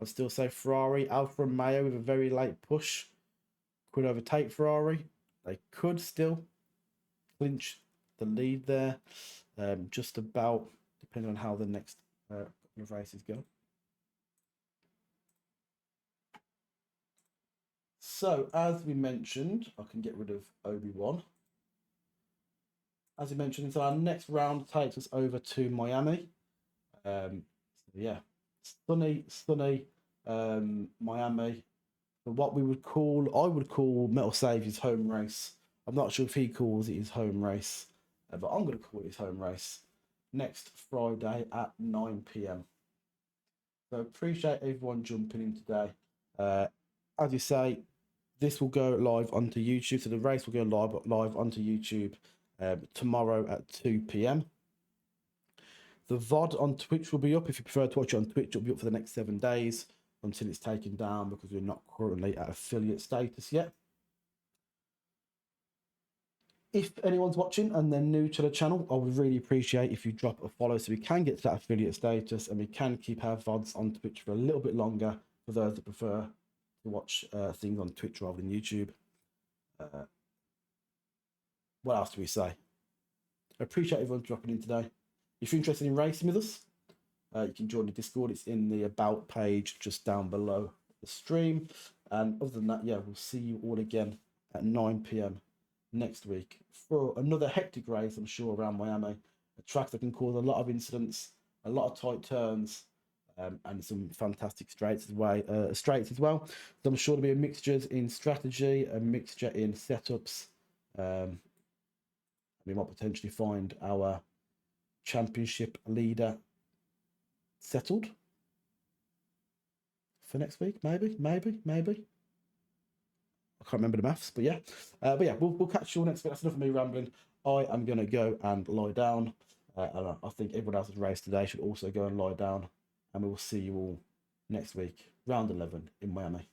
I'd still say Ferrari. Alfa Romeo with a very late push could overtake Ferrari. They could still clinch the lead there, just about, depending on how the next couple of races go. So, as we mentioned, I can get rid of Obi-Wan. As we mentioned, so our next round takes us over to Miami. So yeah, sunny Miami. For what I would call Metal Saviour's home race. I'm not sure if he calls it his home race, but I'm going to call it his home race next Friday at 9 p.m. So appreciate everyone jumping in today. As you say, this will go live onto YouTube. So the race will go live onto YouTube tomorrow at 2 p.m. The VOD on Twitch will be up. If you prefer to watch it on Twitch, it'll be up for the next 7 days until it's taken down, because we're not currently at affiliate status yet. If anyone's watching and they're new to the channel, I would really appreciate if you drop a follow so we can get to that affiliate status and we can keep our VODs on Twitch for a little bit longer for those that prefer to watch things on Twitch rather than YouTube. What else do we say? I appreciate everyone dropping in today. If you're interested in racing with us, you can join the Discord. It's in the About page just down below the stream. And other than that, yeah, we'll see you all again at 9 p.m. next week for another hectic race, I'm sure, around Miami. A track that can cause a lot of incidents, a lot of tight turns, and some fantastic straights as well. So I'm sure there'll be a mixture in strategy, a mixture in setups. We might potentially find our championship leader settled for next week, maybe. I can't remember the maths, but yeah. We'll catch you all next week. That's enough of me rambling. I am going to go and lie down. And I think everyone else who's raced today should also go and lie down. And we will see you all next week, round 11 in Miami.